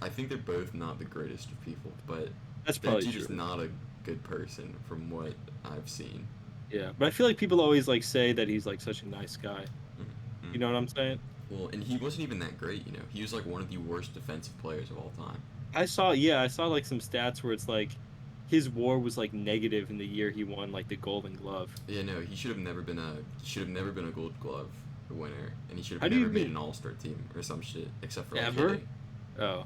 think they're both not the greatest of people, but That's probably Benji is true. not a good person from what I've seen. Yeah, but I feel like people always like say that he's like such a nice guy. Mm-hmm. You know what I'm saying? Well, and he wasn't even that great. He was like one of the worst defensive players of all time. I saw like some stats where it's like his WAR was like negative in the year he won like the Golden Glove. Yeah, no, he should have never been a Gold Glove winner, and he should How have do you never made even an All Star team or some shit, except for like ever? hitting. Oh,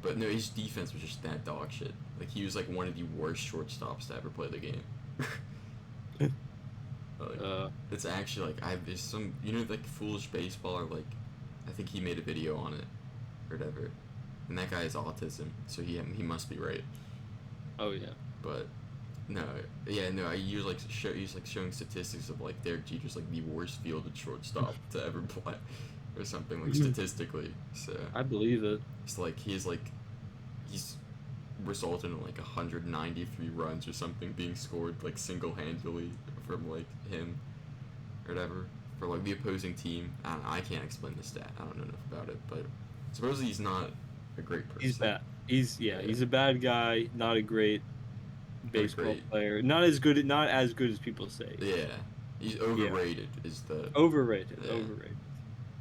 But no, his defense was just that dog shit. Like he was like one of the worst shortstops to ever play the game. Like, uh, it's actually like there's some like Foolish Baseball or like I think he made a video on it or whatever, and that guy has autism, so he must be right. oh yeah. But no, yeah, no, he's like showing statistics of like Derek Jeter's like the worst fielded shortstop to ever play or something like statistically. So I believe it. it's like he's resulted in like 193 runs or something being scored like single-handedly from like him or whatever for like the opposing team. I can't explain the stat. I don't know enough about it, but supposedly he's not a great person. He's bad. Yeah, He's a bad guy. Not a great not a baseball great. player. Not as good as people say. Yeah, he's Yeah, overrated. Is the overrated. yeah. Overrated.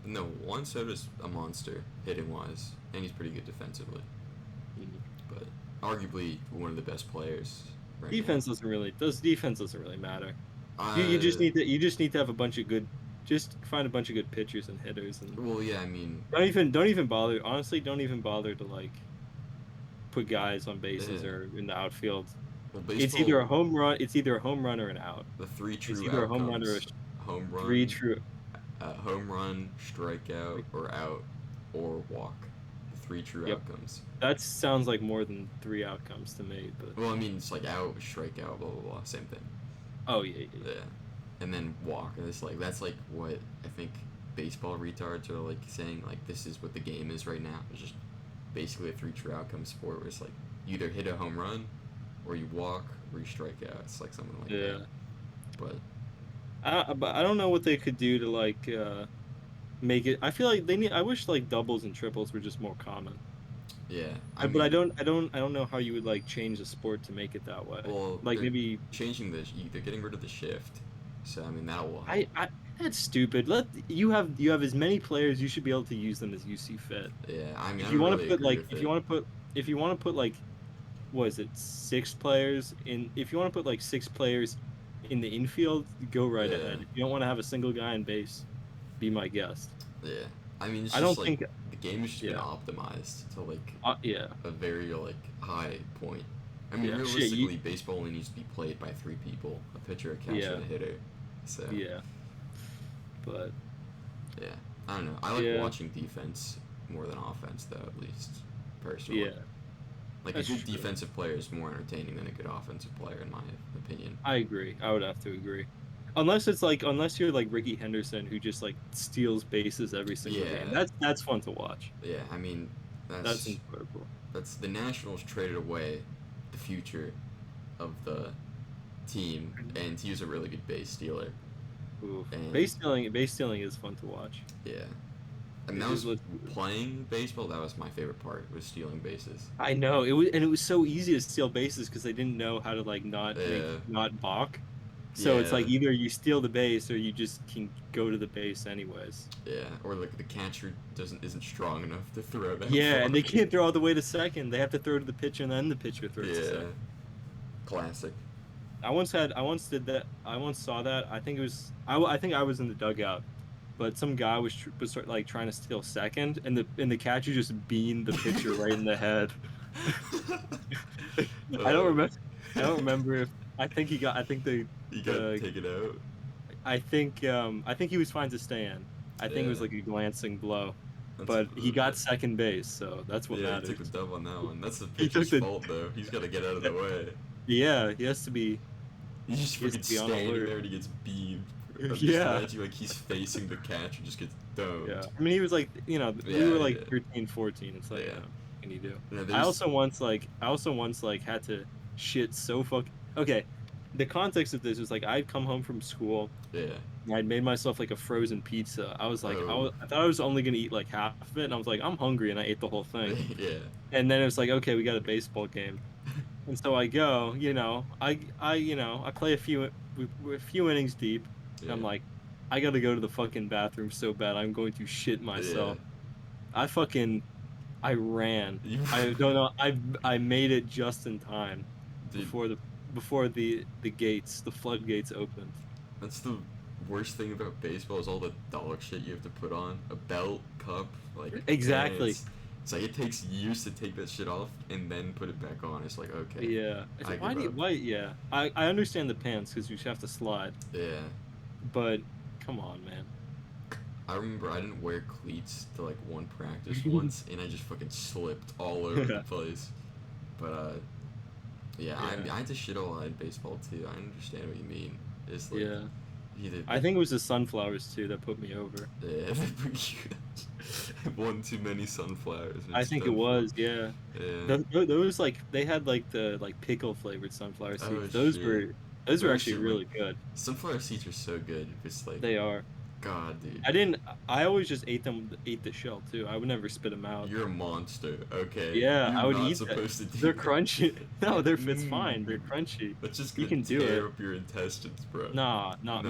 No, Juan Soto's a monster hitting wise, and he's pretty good defensively. But arguably one of the best players right Defense doesn't really. Defense doesn't really matter. now. You just need to have a bunch of good. Just find a bunch of good pitchers and hitters and Well, yeah, I mean, don't even bother. Honestly, don't even bother to like put guys on bases yeah. or in the outfield. Well, It's either a baseball, home run. It's either a home run or an out. the three It's true either a home run or a outcomes: home three run, true. strikeout, or out, or walk. The three true Yep. outcomes. That sounds like more than three outcomes to me. But Well, I mean, it's like out, strikeout, blah blah blah, same thing. oh yeah, Yeah, and then walk. And it's like that's like what I think baseball retards are like saying. Like this is what the game is right now. It's just basically a three true outcome sport where it's like you either hit a home run, or you walk, or you strike out. It's like something like yeah. that. But But I don't know what they could do to like make it. I feel like they need. I wish like doubles and triples were just more common. yeah, But I don't know how you would like change the sport to make it that way. well, Like they're maybe changing they're getting rid of the shift, so I mean that will help. I that's stupid. You have as many players. You should be able to use them as you see fit. Yeah, I mean If I you don't want really to put agree like with if it. you want to put if you want to put like what is it 6 players in if you want to put like 6 players in the infield, go right Yeah, ahead. If you don't want to have a single guy in base, be my guest. yeah. I mean it's I just don't like think the game has just been yeah optimized to like yeah a very like high point. I mean yeah shit realistically, baseball only needs to be played by three people: a pitcher, a catcher, yeah and a hitter. So yeah but yeah, I don't know. I like yeah watching defense more than offense, though. At least personally. yeah Like a that's good true. defensive player is more entertaining than a good offensive player, in my opinion. I agree. I would have to agree. Unless you're like Ricky Henderson who just like steals bases every single game. Yeah, That's fun to watch. yeah. I mean, That's that's incredible. that's the Nationals traded away the future of the team, and he was a really good base stealer. Oof. And Base stealing is fun to watch. yeah, I mean, It that just was looked. playing baseball. That was my favorite part. Was stealing bases. I know it was so easy to steal bases because they didn't know how to like Yeah, not balk. So it's yeah, like either you steal the base or you just can go to the base anyways. yeah. Or like the catcher isn't strong enough to throw that Yeah, and far. they can't throw all the way to second. They have to throw to the pitcher and then the pitcher throws to Yeah, second. classic. I once did that. I once saw that. I think it was I think I was in the dugout, but some guy was like trying to steal second, and the catcher just beamed the pitcher right in the head. I don't uh, remember. I don't remember if I think he got. I think you got the taken out. I think he was fine to stay in. I think it was Yeah, like a glancing blow, that's but he got second base, so that's what yeah. He took the matters. dub on that one. That's the He took pitcher's the fault though. He's got to get out of the way. yeah. He's just He has freaking to be on standing alert. there and he gets beamed. I'm just Yeah. imagining like he's facing the catch and just gets domed. Yeah. I mean, he was like, we Yeah, were like yeah, 13, 14. It's like, yeah. what can you do? No, there's I also once like had to shit so okay. The context of this was like I'd come home from school yeah. and I'd made myself like a frozen pizza. I was like, Oh, I thought I was only gonna eat like half of it, and I was like, I'm hungry, and I ate the whole thing. yeah, And then it was like, okay, we got a baseball game, and so I go, I play we're a few innings deep, and yeah, I'm like, I gotta go to the fucking bathroom so bad, I'm going to shit yeah. myself. I fucking I ran. You, I don't know. I made it just in time dude, before the floodgates opened. that's the worst thing about baseball is all the dog shit you have to put on. A belt, cup, like Exactly. pants. It's like it takes years to take that shit off and then put it back on. It's like okay, Yeah. It's I like, give up. yeah. I understand the pants because you have to slide, Yeah, but come on, man. I remember I didn't wear cleats to like one practice once, and I just fucking slipped all over the place. But yeah, Yeah. I had to shit a lot in baseball too. I understand what you mean. It's like Yeah. either I think it was the sunflowers too that put me over. yeah, one too many sunflowers. And I it's think it done for. was, yeah. Yeah. Those like they had like the like pickle flavored sunflower Oh seeds. shit. Those were Those actually shit went. really good. Sunflower seeds are so good. It's like They are. God, dude. I didn't. I always just ate the shell too. I would never spit them out. You're a monster. Okay. Yeah, You're I would not eat that. supposed to do They're that. crunchy. No, it's fine. They're Mm. crunchy. That's just You gonna can do tear it. up your intestines, bro. Nah, nah. No.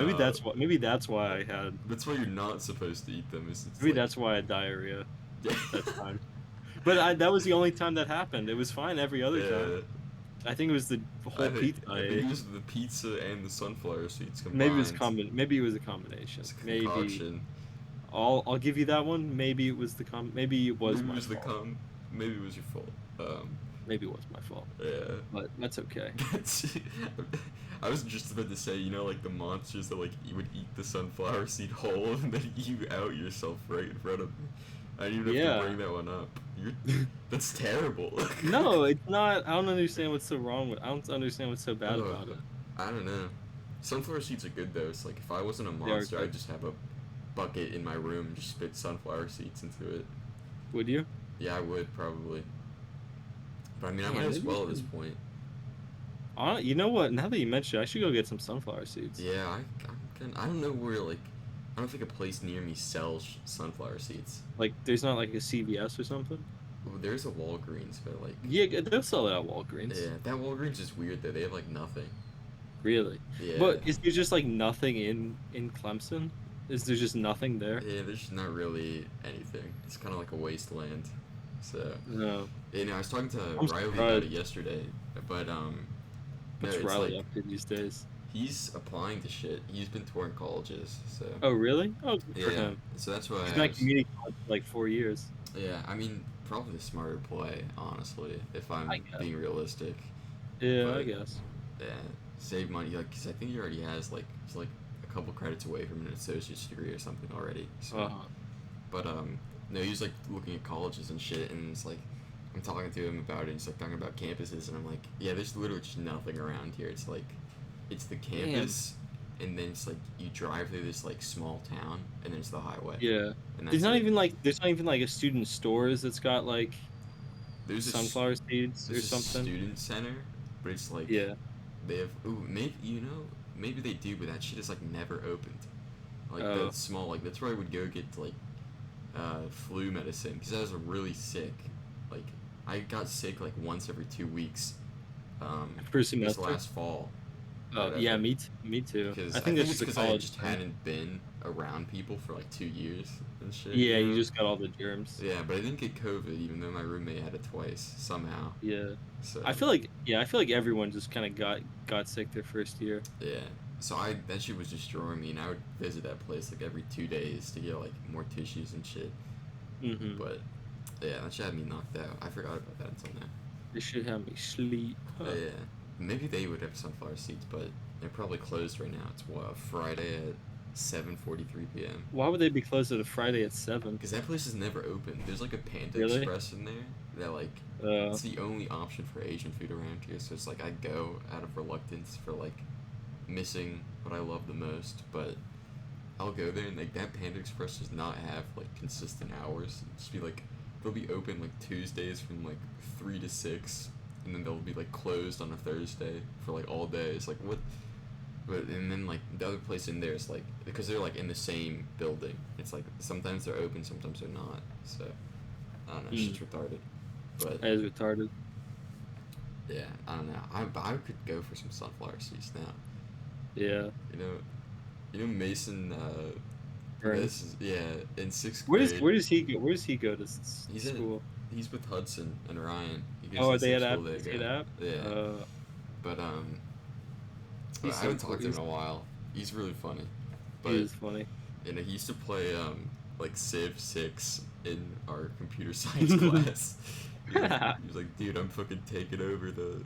Maybe that's why I had. That's why you're not supposed to eat them. Is it's Maybe like that's why I had diarrhea yeah. that time. But that was the only time that happened. It was fine every other time. Yeah. I think it was the whole pizza I I think ate. it was the pizza and the sunflower seeds Maybe it was combined. maybe it was a combination. It's a Maybe concoction. I'll give you that one. Maybe it was maybe it was Maybe it my was the fault. maybe it was your fault. Maybe it was my fault. Yeah. But that's okay. That's I was just about to say, like the monsters that like you would eat the sunflower seed whole and then you out yourself right in front of me. I didn't even have to Yeah. bring that one up. That's terrible. No, it's not. I don't understand what's so wrong with. I don't understand what's so bad about it. I don't know. Sunflower seeds are good though. It's like if I wasn't a They are monster, good. I'd just have a bucket in my room and just spit sunflower seeds into it. Would you? Yeah, I would probably. But I mean, I Man, might as maybe well you at this should- point. You know what? Now that you mention it, I should go get some sunflower seeds. Yeah, I don't know where like I don't think a place near me sells sunflower seeds. Like, there's not like a CVS or something. Oh, there's a Walgreens, but like Yeah, they'll sell it at Walgreens. yeah, that Walgreens is weird though. They have like nothing. Really. Yeah. But is there just like nothing in Clemson? Is there just nothing there? Yeah, there's not really anything. It's kind of like a wasteland. So, No. I was talking to I'm Riley about surprised. it yesterday, but no, What's it's Riley like up to these days? he's applying to shit. He's been touring colleges, so Oh, really? Oh, good for yeah. him. So that's why He's I been at was, community college for like 4 years. yeah. I mean, probably the smarter play, honestly, if I'm I guess. being realistic. Yeah, I But guess. yeah, save money, like, 'cause I think he already has like he's like a couple credits away from an associate's degree or something already. So, Uh-huh. but no, he's like looking at colleges and shit, and it's like I'm talking to him about it. He's like talking about campuses, and I'm like, yeah, there's literally just nothing around here. It's like, it's the campus, and then it's like you drive through this like small town, and then it's the highway. Yeah. And There's that's not it. even like a student stores that's got like There's a sunflower seeds or there's a something. student center, but it's like Yeah. they have maybe maybe they do, but that shit is like never opened. Like Oh. that's small. Like that's where I would go get like flu medicine because I was really sick. Like I got sick like once every 2 weeks. First This semester. last fall or Oh yeah, whatever. me too. Because I I think think that's it's just a because I college just thing. hadn't been around people for like 2 years and shit, you Yeah, you know. just got all the germs. Yeah, but I didn't get COVID even though my roommate had it twice somehow. Yeah. So I feel like everyone just kind of got sick their first year. yeah. So I that shit was destroying me, and I would visit that place like every 2 days to get like more tissues and shit. Mm-hmm. But yeah, that shit had me knocked out. I forgot about that until now. This should have me sleep. But Huh. yeah, maybe they would have sunflower seeds, but they're probably closed right now. It's what Friday at 7:43 p.m. Why would they be closed on a Friday at 7? Because that place is never open. There's like a Panda Really? Express in there that like Uh, it's the only option for Asian food around here. So it's like I go out of reluctance for like missing what I love the most, but I'll go there and like that Panda Express does not have like consistent hours. It'll just be like they'll be open like Tuesdays from like 3 to 6, and then they'll be like closed on a Thursday for like all day. It's like what? But and then like the other place in there is like because they're like in the same building. It's like sometimes they're open, sometimes they're not. So I don't know. It's mm, just retarded. But that is retarded. yeah, I don't know. I could go for some sunflower seeds now. Yeah. You know, Mason. This Burns. is yeah in sixth grade. Where does he go? Where does he go to He's at school? he's with Hudson and Ryan. He goes Oh, to are the they same at school App? they Is he go. at App? Yeah, Uh, but he's I so haven't cool. talked to him in a while. He's really funny, He but is funny. he used to play like Civ 6 in our computer science class. He was like, dude, I'm fucking taking over the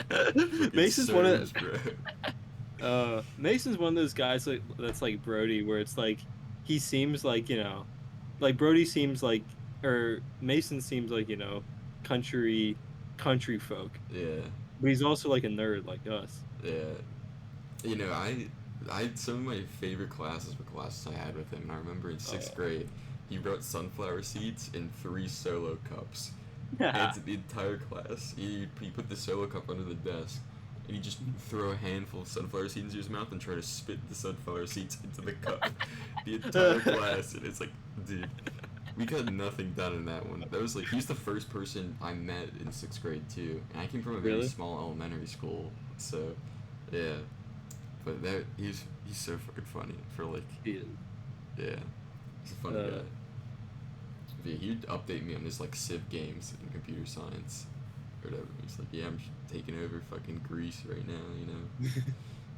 fucking Mason's one of servers, bro. Mason's one of those guys that's like Brody, where it's like he seems like, like Brody seems like, or Mason seems like, country folk, Yeah, but he's also like a nerd like us. yeah. Some of my favorite classes were classes I had with him, and I remember in sixth Uh, grade, he brought sunflower seeds in 3 solo cups. And to the entire class, he put the solo cup under the desk, and he just throw a handful of sunflower seeds into his mouth and try to spit the sunflower seeds into the cup. The entire class, and it's like, dude, we got nothing done in that one. That was like he's the first person I met in sixth grade too, and I came from a very Really? small elementary school, so yeah. But he's so fucking funny for like He is. yeah, he's a funny Uh, guy. Yeah, he'd update me on his like Civ games in computer science or whatever. He's like, yeah, I'm taking over fucking Greece right now, you know.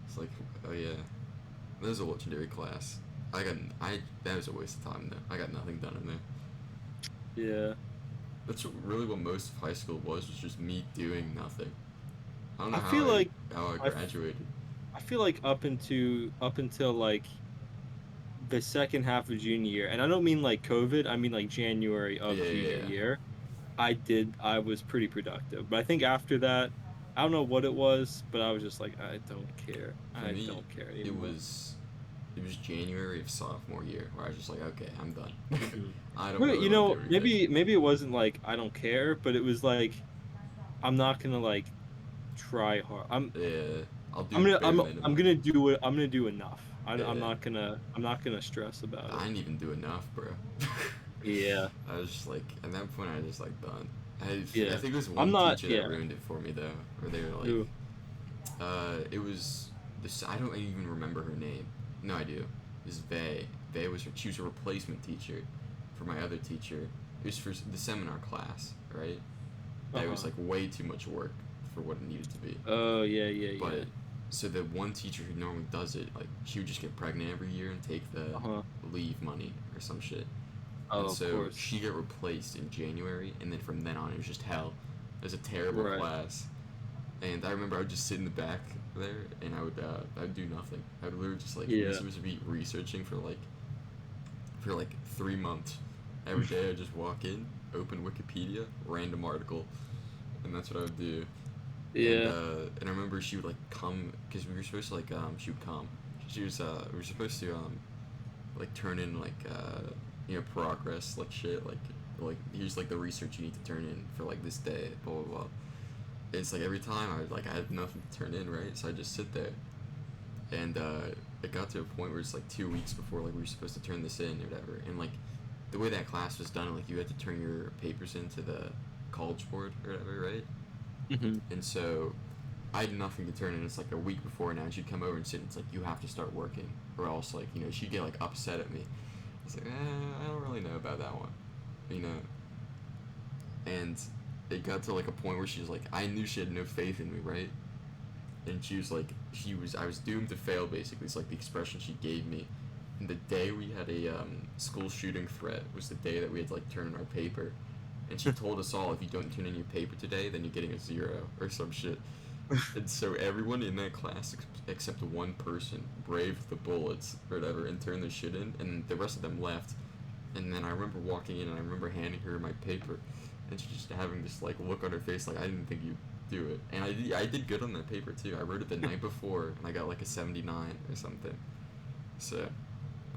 It's like, oh yeah, that was a legendary class. That was a waste of time though. I got nothing done in there. yeah. That's really what most of high school was just me doing nothing. I don't know I feel like how I I, f- graduated. I feel like up until like the second half of junior year, and I don't mean like COVID, I mean like January of Yeah, yeah, junior yeah. year. I was pretty productive. But I think after that, I don't know what it was, but I was just like, I don't care. For I me, don't care it anymore. was it was January of sophomore year where I was just like, okay, I'm done. Mhm. I don't Well, really want to do anything. maybe it wasn't like I don't care, but it was like I'm not gonna like try hard. Yeah, I'll do bare I'm minimum. gonna do it. I'm gonna do enough. Yeah, I'm not gonna stress about I it. didn't even do enough, bro. Yeah, I was just like, at that point, I was just like done. I yeah. think it was I'm one not. teacher that Yeah. ruined it for me though, where they were like, Ooh. it was this. I don't even remember her name. No, I do. This Vay. Vay was she was a replacement teacher for my other teacher. It was for the seminar class, right? That was Uh-huh. like way too much work for what it needed to be. Oh yeah, yeah, yeah. But so the one teacher who normally does it, like she would just get pregnant every year and take the Uh-huh. leave money or some shit. And Oh, of so course. she got replaced in January, and then from then on it was just hell. It was a terrible Right. class, and I remember I would just sit in the back there, and I'd do nothing. I would literally just like we were Yeah. supposed to be researching for like 3 months. Every day I'd just walk in, open Wikipedia, random article, and that's what I would do. Yeah. And I remember she would like come because we were supposed to like she would come. She was we were supposed to like turn in like progress like shit like here's like the research you need to turn in for like this day blah blah blah. It's like every time I had nothing to turn in, right, so I just sit there, and it got to a point where it's like 2 weeks before like we were supposed to turn this in or whatever, and like the way that class was done, like you had to turn your papers into the college board or whatever, right? Hmm. And so I had nothing to turn in. It's like a week before now, and she'd come over and sit. And it's like you have to start working, or else like she'd get like upset at me. I was like, I don't really know about that one, you know. And it got to like a point where she was like, I knew she had no faith in me, right? And she was like, I was doomed to fail basically. It's like the expression she gave me. And the day we had a school shooting threat was the day that we had to like turn in our paper. And she told us all, if you don't turn in your paper today, then you're getting a 0 or some shit. And so everyone in that class, except one person, braved the bullets or whatever and turned their shit in, and the rest of them left. And then I remember walking in and I remember handing her my paper, and she just having this like look on her face like I didn't think you'd do it. And I did good on that paper too. I wrote it the night before and I got like a 79 or something. So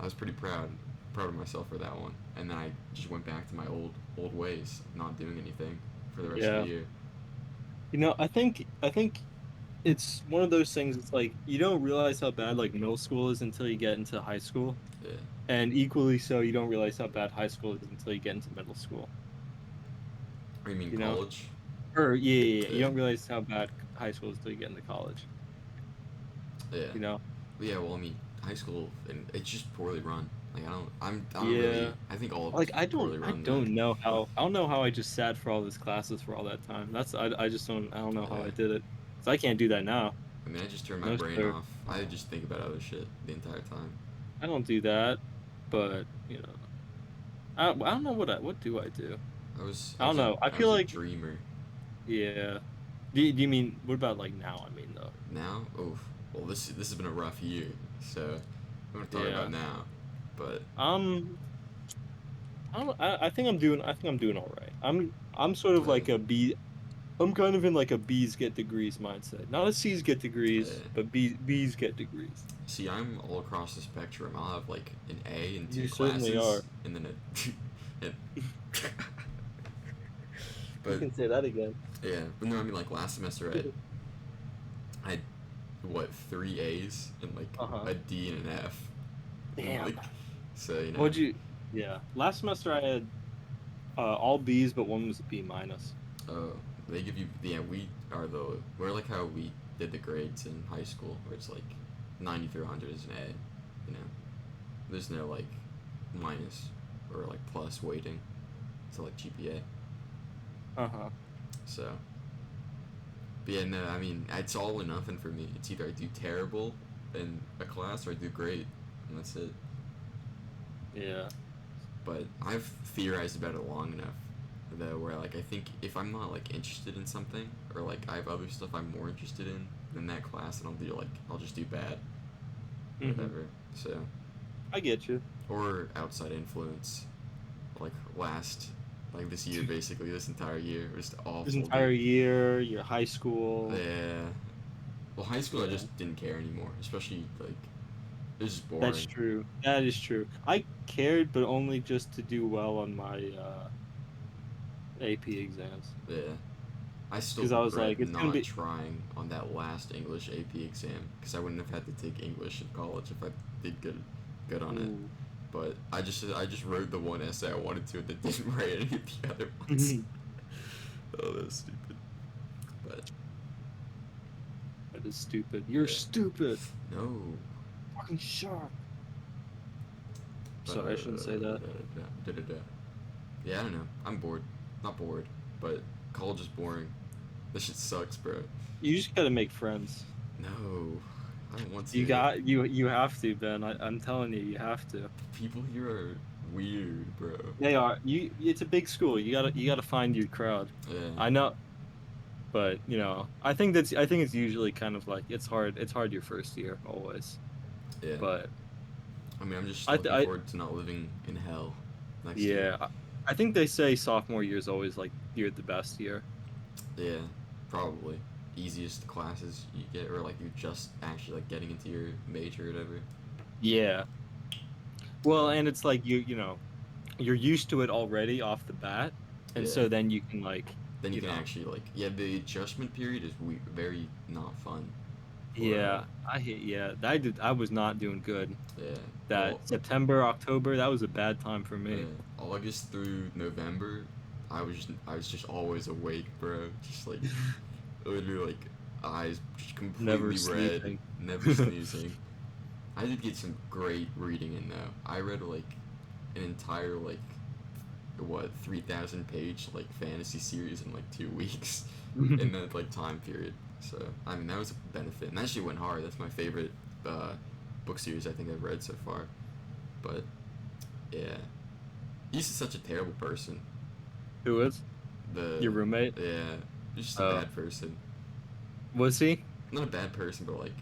I was pretty proud of myself for that one. And then I just went back to my old ways of not doing anything for the rest of Yeah. the year. I think it's one of those things. It's like you don't realize how bad like middle school is until you get into high school, Yeah. and equally so, you don't realize how bad high school is until you get into middle school. Or you mean You know, college? or yeah, you Yeah. don't realize how bad high school is until you get into college. Yeah. You know, Yeah, well, I mean, high school and it's just poorly run. Like I don't really. yeah. I think all of Like it's poorly I run there. don't know how I just sat for all these classes for all that time. I just don't know how Yeah. I did it. So I can't do that now. I mean, I just turn my No brain sir, off. I just think about other shit the entire time. I don't do that. But I don't know what do I do? I don't know. I I feel was a like dreamer. yeah. Do you mean what about like now? I mean though. Now, oof. Well, this has been a rough year, so I'm gonna talk Yeah. about now. But Um. I think I'm doing all right. I'm sort of uh, like a B. I'm kind of in like a B's get degrees mindset. Not a C's get uh, degrees, but B's get degrees. see, I'm all across the spectrum. I'll have like an A in You two certainly are. classes, and then a. You but can say that again. yeah, but no, I mean like last semester I had what 3 A's and like Uh-huh. a D and an F, and like Damn. so What'd you? Yeah. Last semester I had all B's, but one was a B minus. uh they give you we're like how we did the grades in high school where it's like 90 through 100 is an A, you know. There's no like minus or like plus weighting to like GPA. Uh-huh. So, but yeah, no, I mean it's all or nothing for me. It's either I do terrible in a class or I do great, and that's it. Yeah. But I've theorized about it long enough though where like I think if I'm not like interested in something or like I have other stuff I'm more interested in than that class, then I'll just do bad or Hmm. whatever. So I get you. or outside influence, like last like this year basically this entire year was This awful, entire dude. year, your high school. Yeah. Well, high school I Yeah. just didn't care anymore, especially like it was just That's boring. true. That is true. I cared, but only just to do well on my AP exams. Yeah. I still Because I was regret like, it's gonna not be. trying on that last English AP exam because I wouldn't have had to take English in college if I did good on it. Ooh. But I just wrote the one essay I wanted to and then didn't write any of the other ones. Oh, that's stupid. But That is stupid. You're yeah, stupid. no. Fucking shark. But Sorry, I shouldn't say that. yeah, I don't know. I'm bored. Not bored, but college is boring. This shit sucks, bro. You just gotta make friends. No, I don't want You to. got you have to, Ben. I'm telling you, you have to. People here are weird, bro. They are it's a big school. You gotta find your crowd. Yeah, I know, but I think it's usually kind of like it's hard your first year always. yeah. But I mean, I'm just I th- looking I forward to not living in hell next year. yeah, I think they say sophomore year is always like you're the best year. Yeah, probably. Easiest classes you get, or like you're just actually like getting into your major or whatever. Yeah. Well, and it's like you're used to it already off the bat, and Yeah. so then you can like, Then you you can know, actually like, yeah, the adjustment period is very not fun or Yeah, I was not doing good. yeah, That well, September, October, that was a bad time for me. August through November, I was just always awake, bro. Just like literally like eyes just Never completely red, sleeping. never snoozing. I did get some great reading in though. I read like an entire like what 3,000 page like fantasy series in like 2 weeks in that like time period. So I mean that was a benefit, and that shit went hard. That's my favorite uh, book series I think I've read so far. But yeah, he's such a terrible person. Who is The your roommate? yeah, he's just a Oh, bad person. was he Not a bad person, but like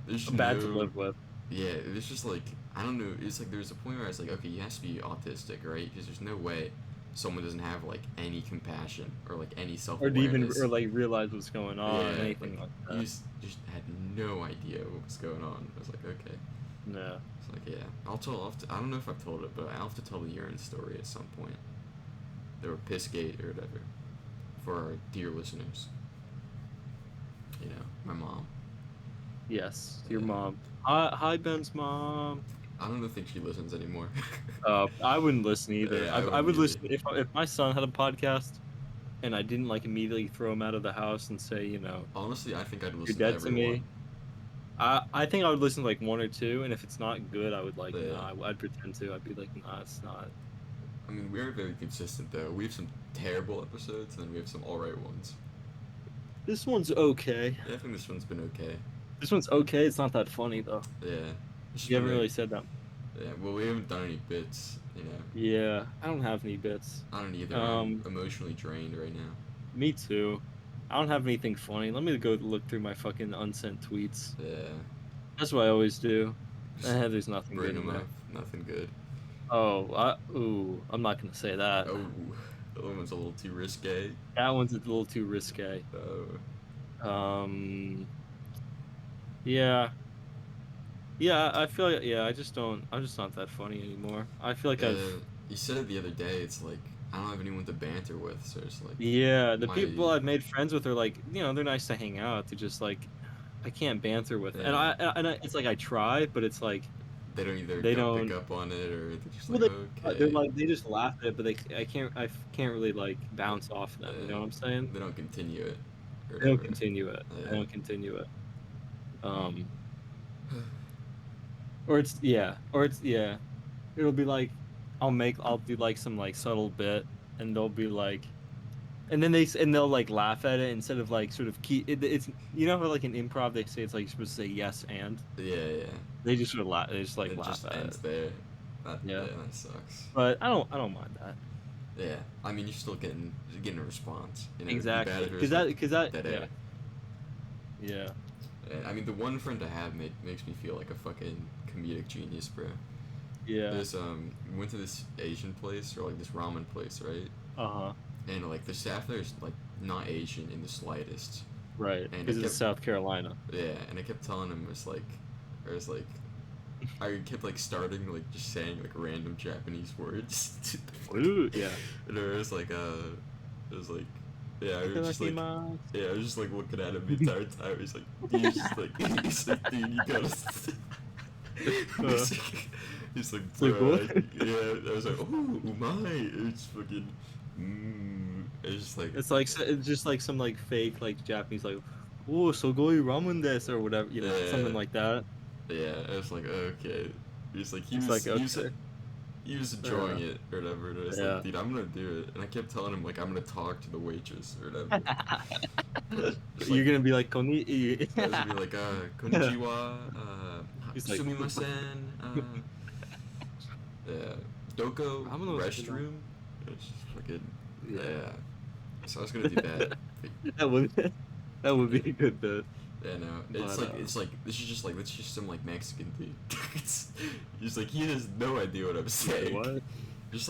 there's bad to no live with? yeah. It's just like I don't know. It's like there's a point where I was like, okay, he has to be autistic, right? Because there's no way someone doesn't have like any compassion or like any self Or to even awareness. or like realize what's going on, Yeah, like anything like he that? just had no idea what was going on. I was like, okay. No. It's like yeah, I don't know if I've told it, but I'll have to tell the urine story at some point. They were Pissgate or whatever for our dear listeners. You know, my mom. Yes, your Yeah. mom. Hi, Ben's mom. I don't think she listens anymore. I wouldn't listen either. Yeah, I I wouldn't would either. listen if my son had a podcast and I didn't like immediately throw him out of the house and say, Honestly, I think I'd you're listen to dead to everyone. me. I think I would listen to like one or two, and if it's not good, I would like Yeah. nah. I'd pretend to. I'd be like, nah, it's not. I mean, we're very consistent though. We have some terrible episodes, and then we have some alright ones. This one's okay. Yeah, I think this one's been okay. This one's okay. It's not that funny though. Yeah. It's just You been haven't like, really said that. yeah, well, we haven't done any bits, you know. Yeah, I don't have any bits. I don't either. I'm Um, emotionally drained right now. Me too. I don't have anything funny. Let me go look through my fucking unsent tweets. Yeah. That's what I always do. Just There's nothing bring good in them up. there. Nothing good. I'm not gonna say that. Oh, that one was a little too risque. That one's a little too risque. Oh. Um, yeah, yeah. I feel like yeah. I just don't. I'm just not that funny anymore. I feel like I've You said it the other day. It's like I don't have anyone to banter with, so it's like yeah. The my people I've made friends with are like they're nice to hang out. They're just like I can't banter with, and yeah. it's like I try, but it's like They don't either they don't pick don't. up on it or they're just Well, like they're okay. like they just laugh at it, but I can't really like bounce off them. You know what I'm saying? They don't continue it or They don't whatever. continue it. They Yeah. don't continue it. Um, or it's It'll be like I'll do like some like subtle bit, and they'll be like, and then they'll like laugh at it instead of like sort of it's how like in improv they say it's like you're supposed to say yes and Yeah, yeah. they just sort of laugh. They just like It laugh just at ends it. there. Yeah, Yeah, that sucks. but I don't mind that. Yeah, I mean, you're getting a response. You know, you Exactly, bad or it's like because that dead yeah air. yeah. I mean, the one friend I have makes me feel like a fucking comedic genius, bro. Yeah. There's we went to this Asian place or like this ramen place, right? Uh-huh. And like the staff there is like not Asian in the slightest. Right. And I Because it's kept South Carolina. yeah, and I kept telling him it was like I kept like starting like just saying like random Japanese words. Ooh, yeah. And it was like yeah, I was just like Itadakimasu. yeah, I was just like looking at him the entire time. He's like he's just like he's like dude, you gotta Uh, he's like like bro what? yeah, I was like oh my it's fucking it's just like It's just like some like fake like Japanese like, oh, sugoi ramen desu or whatever, something yeah like that. yeah, I was like okay. He's like It's like okay. he was enjoying Uh, it or whatever. And I was like, yeah. dude, I'm gonna do it. And I kept telling him like I'm gonna talk to the waitress or whatever. Just You're like gonna be like koni. I was gonna be like, konnichiwa, He's like, sumimasen, yeah, doko I'm gonna restroom. It's just fucking yeah. yeah. So I was gonna do that. But, That would that would yeah. be a good bit. Yeah, no, But it's like this is just some like Mexican dude. It's like he has no idea what I'm saying. what? Just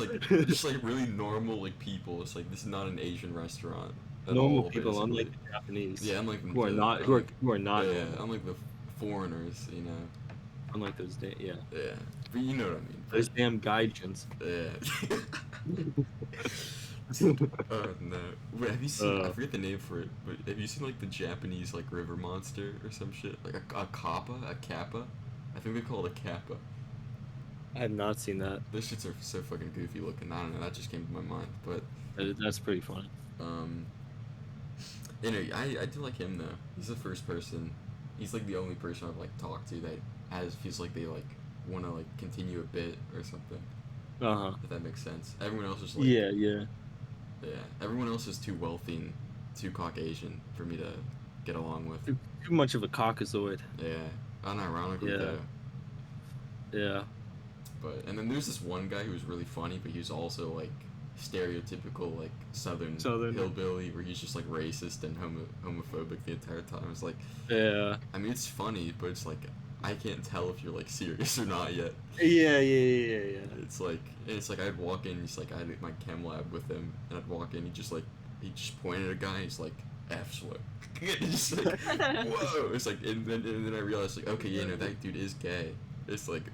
like really normal like people. It's like this is not an Asian restaurant at Normal all, people, basically. unlike the Japanese, Yeah, I'm like who are not who are not yeah, normal, I'm like the foreigners, you know. unlike those yeah, Yeah, but you know what I mean. those damn gaijins. Yeah. Oh no! Wait, have you seen? I uh, forget the name for it, but have you seen like the Japanese like river monster or some shit? Like a kappa, a kappa? I think they call it a kappa. I have not seen that. Those shits are so fucking goofy looking. I don't know. That just came to my mind. But That's pretty funny. um, anyway, I do like him though. He's the first person. He's like the only person I've like talked to that has feels like they like want to like continue a bit or something. Uh-huh. If that makes sense. Everyone else is like, Yeah, yeah. yeah. Everyone else is too wealthy and too Caucasian for me to get along with. Too much of a caucasoid. Yeah, unironically Yeah, though. yeah. But and then there's this one guy who was really funny, but he was also like stereotypical like Southern Southern. hillbilly, where he's just like racist and homophobic the entire time. It's like, Yeah. I mean, it's funny, but it's like I can't tell if you're like serious or not yet. Yeah, yeah, yeah, yeah, yeah. It's like I'd walk in, he's like I had my chem lab with him, and I'd walk in, he just pointed at a guy, he's like F slow. It's just like whoa. It's like and then I realized like okay, you know that dude is gay. It's like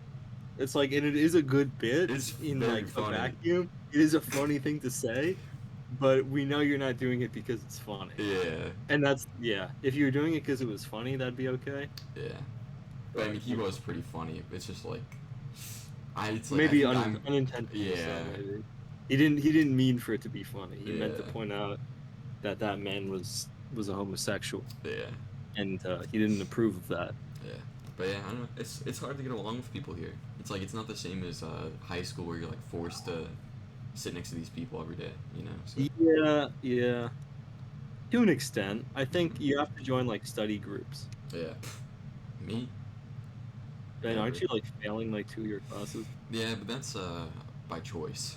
It's like, and it is a good bit it's in very like a funny. vacuum. It is a funny thing to say, but we know you're not doing it because it's funny. Yeah, And that's, yeah. If you were doing it because it was funny, that'd be okay. yeah. But I mean, he was pretty funny. It's just like it's like I Maybe think I'm unintentional. So yeah, maybe he didn't mean for it to be funny. He meant to yeah, point out that that man was a homosexual, yeah, and he didn't approve of that. yeah. But yeah, I don't know. It's hard to get along with people here. It's like it's not the same as high school where you're like forced to sit next to these people every day. You know. So Yeah, yeah. To an extent, I think mhm. you have to join like study groups. Yeah. Me? And aren't Never. you like failing like two of your classes? Yeah, but that's by choice.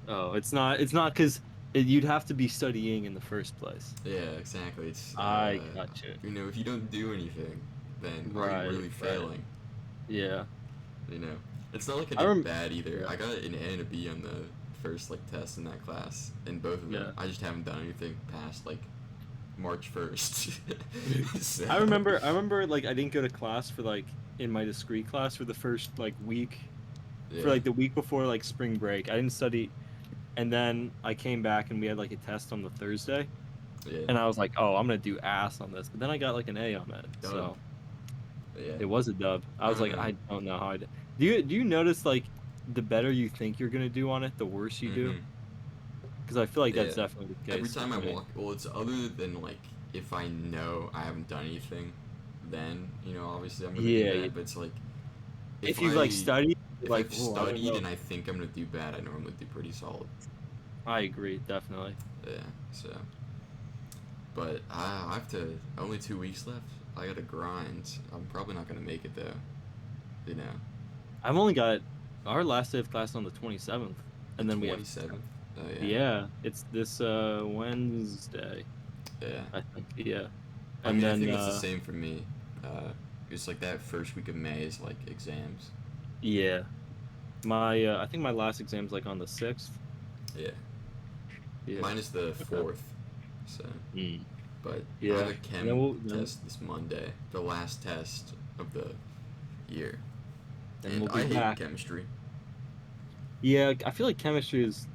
Oh, it's not. It's not because you'd have to be studying in the first place. Yeah, exactly. It's I got you. you know, if you don't do anything, then are you Right, really right. failing? Yeah. You know, it's not like I I did rem. bad either. Yeah. I got an A and a B on the first like test in that class, in both of them. Yeah. I just haven't done anything past like March 1st. So I remember like I didn't go to class for like in my discrete class for the first like week for yeah, like the week before like spring break. I didn't study, and then I came back and we had like a test on the Thursday, yeah, and I was like, oh, I'm gonna do ass on this. But then I got like an A on it, dub. so Yeah, it was a dub. I I was don't like, know. I don't know how I did. Do you notice like the better you think you're gonna do on it, the worse you do? Mhm. Because I feel like Yeah. that's definitely the Every case time with I me. walk, well, it's other than like if I know I haven't done anything, then you know obviously I'm gonna do Yeah, yeah. bad. But it's like if If you've like I studied, you're if like, I've oh, I don't studied know. and I think I'm gonna do bad, I normally do pretty solid. I agree, definitely. Yeah. So, but I have to only 2 weeks left. I gotta grind. I'm probably not gonna make it though. You know, I've only got our last day of class on the 27th, the and then we have 27th. Oh yeah. yeah, it's this Wednesday, Yeah. I think. Yeah. I And mean, I then think that's the same for me. It's like that first week of May is like exams. yeah, my I think my last exam's like on the 6th. Yeah. Yeah. Mine is the Okay. 4th. So, Mm. but I have Yeah. a And then chem we'll then test this Monday, the last test of the year, then and we'll be I hate back. chemistry. Yeah, I feel like chemistry is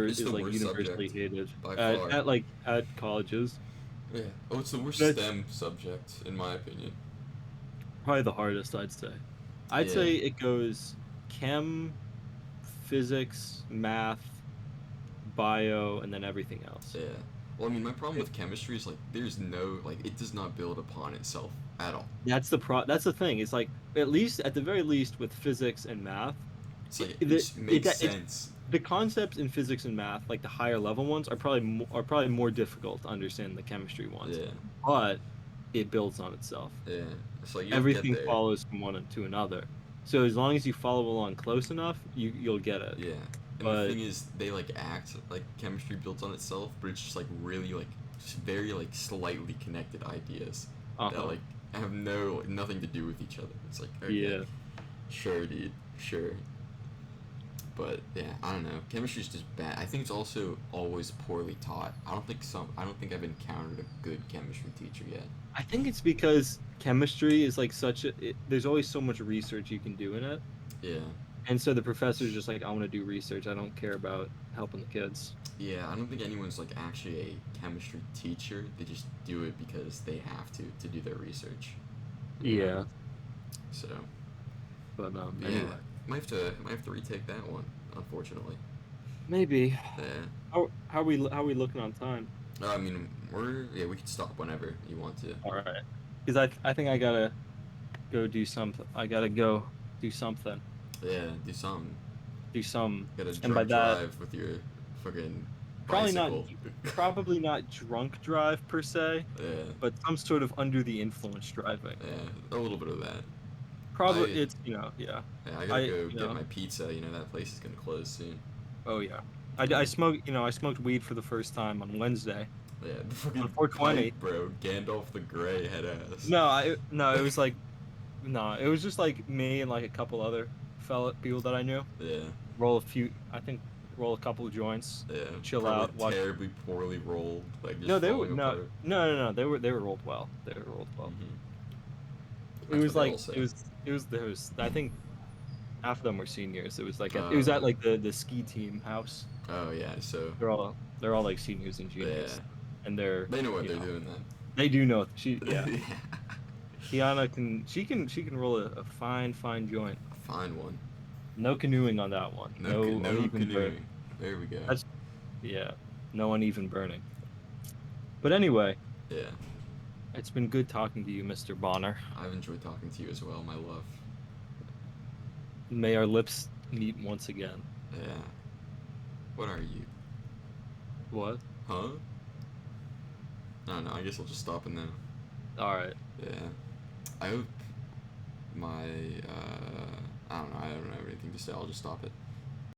It's the like worst universally subject hated by far. at colleges. Yeah. Oh, it's the worst That's STEM subject in my opinion. probably the hardest, I'd say. I'd Yeah. say it goes chem, physics, math, bio, and then everything else. Yeah. Well, I mean, my problem It, with chemistry is like there's no like it does not build upon itself at all. that's the thing. It's like at the very least with physics and math, It's like it just makes it's sense. the concepts in physics and math, like the higher level ones, are probably more difficult to understand than the chemistry ones. Yeah. But it builds on itself. Yeah. It's like you'll get Everything there. follows from one to another. So as long as you follow along close enough, you'll get it. Yeah. And the But thing is, they like act like chemistry built on itself, but it's just like really like just very like slightly connected ideas that uh-huh. like have nothing to do with each other. It's like okay, Yeah. sure, dude, sure. But yeah, I don't know. Chemistry's just bad. I think it's also always poorly taught. I don't think I've encountered a good chemistry teacher yet. I think it's because chemistry is like there's always so much research you can do in it. Yeah. And so the professor's just like, I want to do research. I don't care about helping the kids. Yeah, I don't think anyone's like actually a chemistry teacher. They just do it because they have to do their research. You know. Yeah, So but yeah, anyway, might have to retake that one. Unfortunately. maybe. Yeah. How are we looking on time? I mean, we can stop whenever you want to. All right, because I think I gotta go do something. I gotta go do something. Yeah, do something. Do some, Get a and by drunk that, drive with your fucking probably not bicycle. probably not drunk drive per se, Yeah, but some sort of under the influence driving. yeah, a little bit of that. Probably I it's yeah. yeah, I gotta I go get my pizza. You know that place is gonna close soon. oh yeah. I Yeah, smoked I smoked weed for the first time on Wednesday yeah, the on fucking pipe, 420. bro. Gandalf the Grey head ass. No, it was like no, it was just like me and like a couple other fellow people that I knew. Yeah, I think roll a couple of joints, yeah, chill probably out, watch. terribly poorly rolled, like just No, they were falling apart. no, they were rolled well. They were rolled well. Hmm. It That's was what they like all say. there was I think half of them were seniors. It was like it was Uh, at like the ski team house. oh yeah, so They're all like seniors and yeah, juniors, and they're they know what they're doing they do know yeah. then. Yeah, Kiana she can roll a fine joint. find one. No canoeing on that one. No No uneven burn. canoeing. There we go. That's yeah. No uneven burning. But anyway, Yeah, it's been good talking to you, Mr. Bonner. I've enjoyed talking to you as well, my love. May our lips meet once again. Yeah. What are you? What? Huh? I don't know. I guess I'll just stop it now. All right. Yeah. I hope my I don't know. I don't have anything to say. I'll just stop it.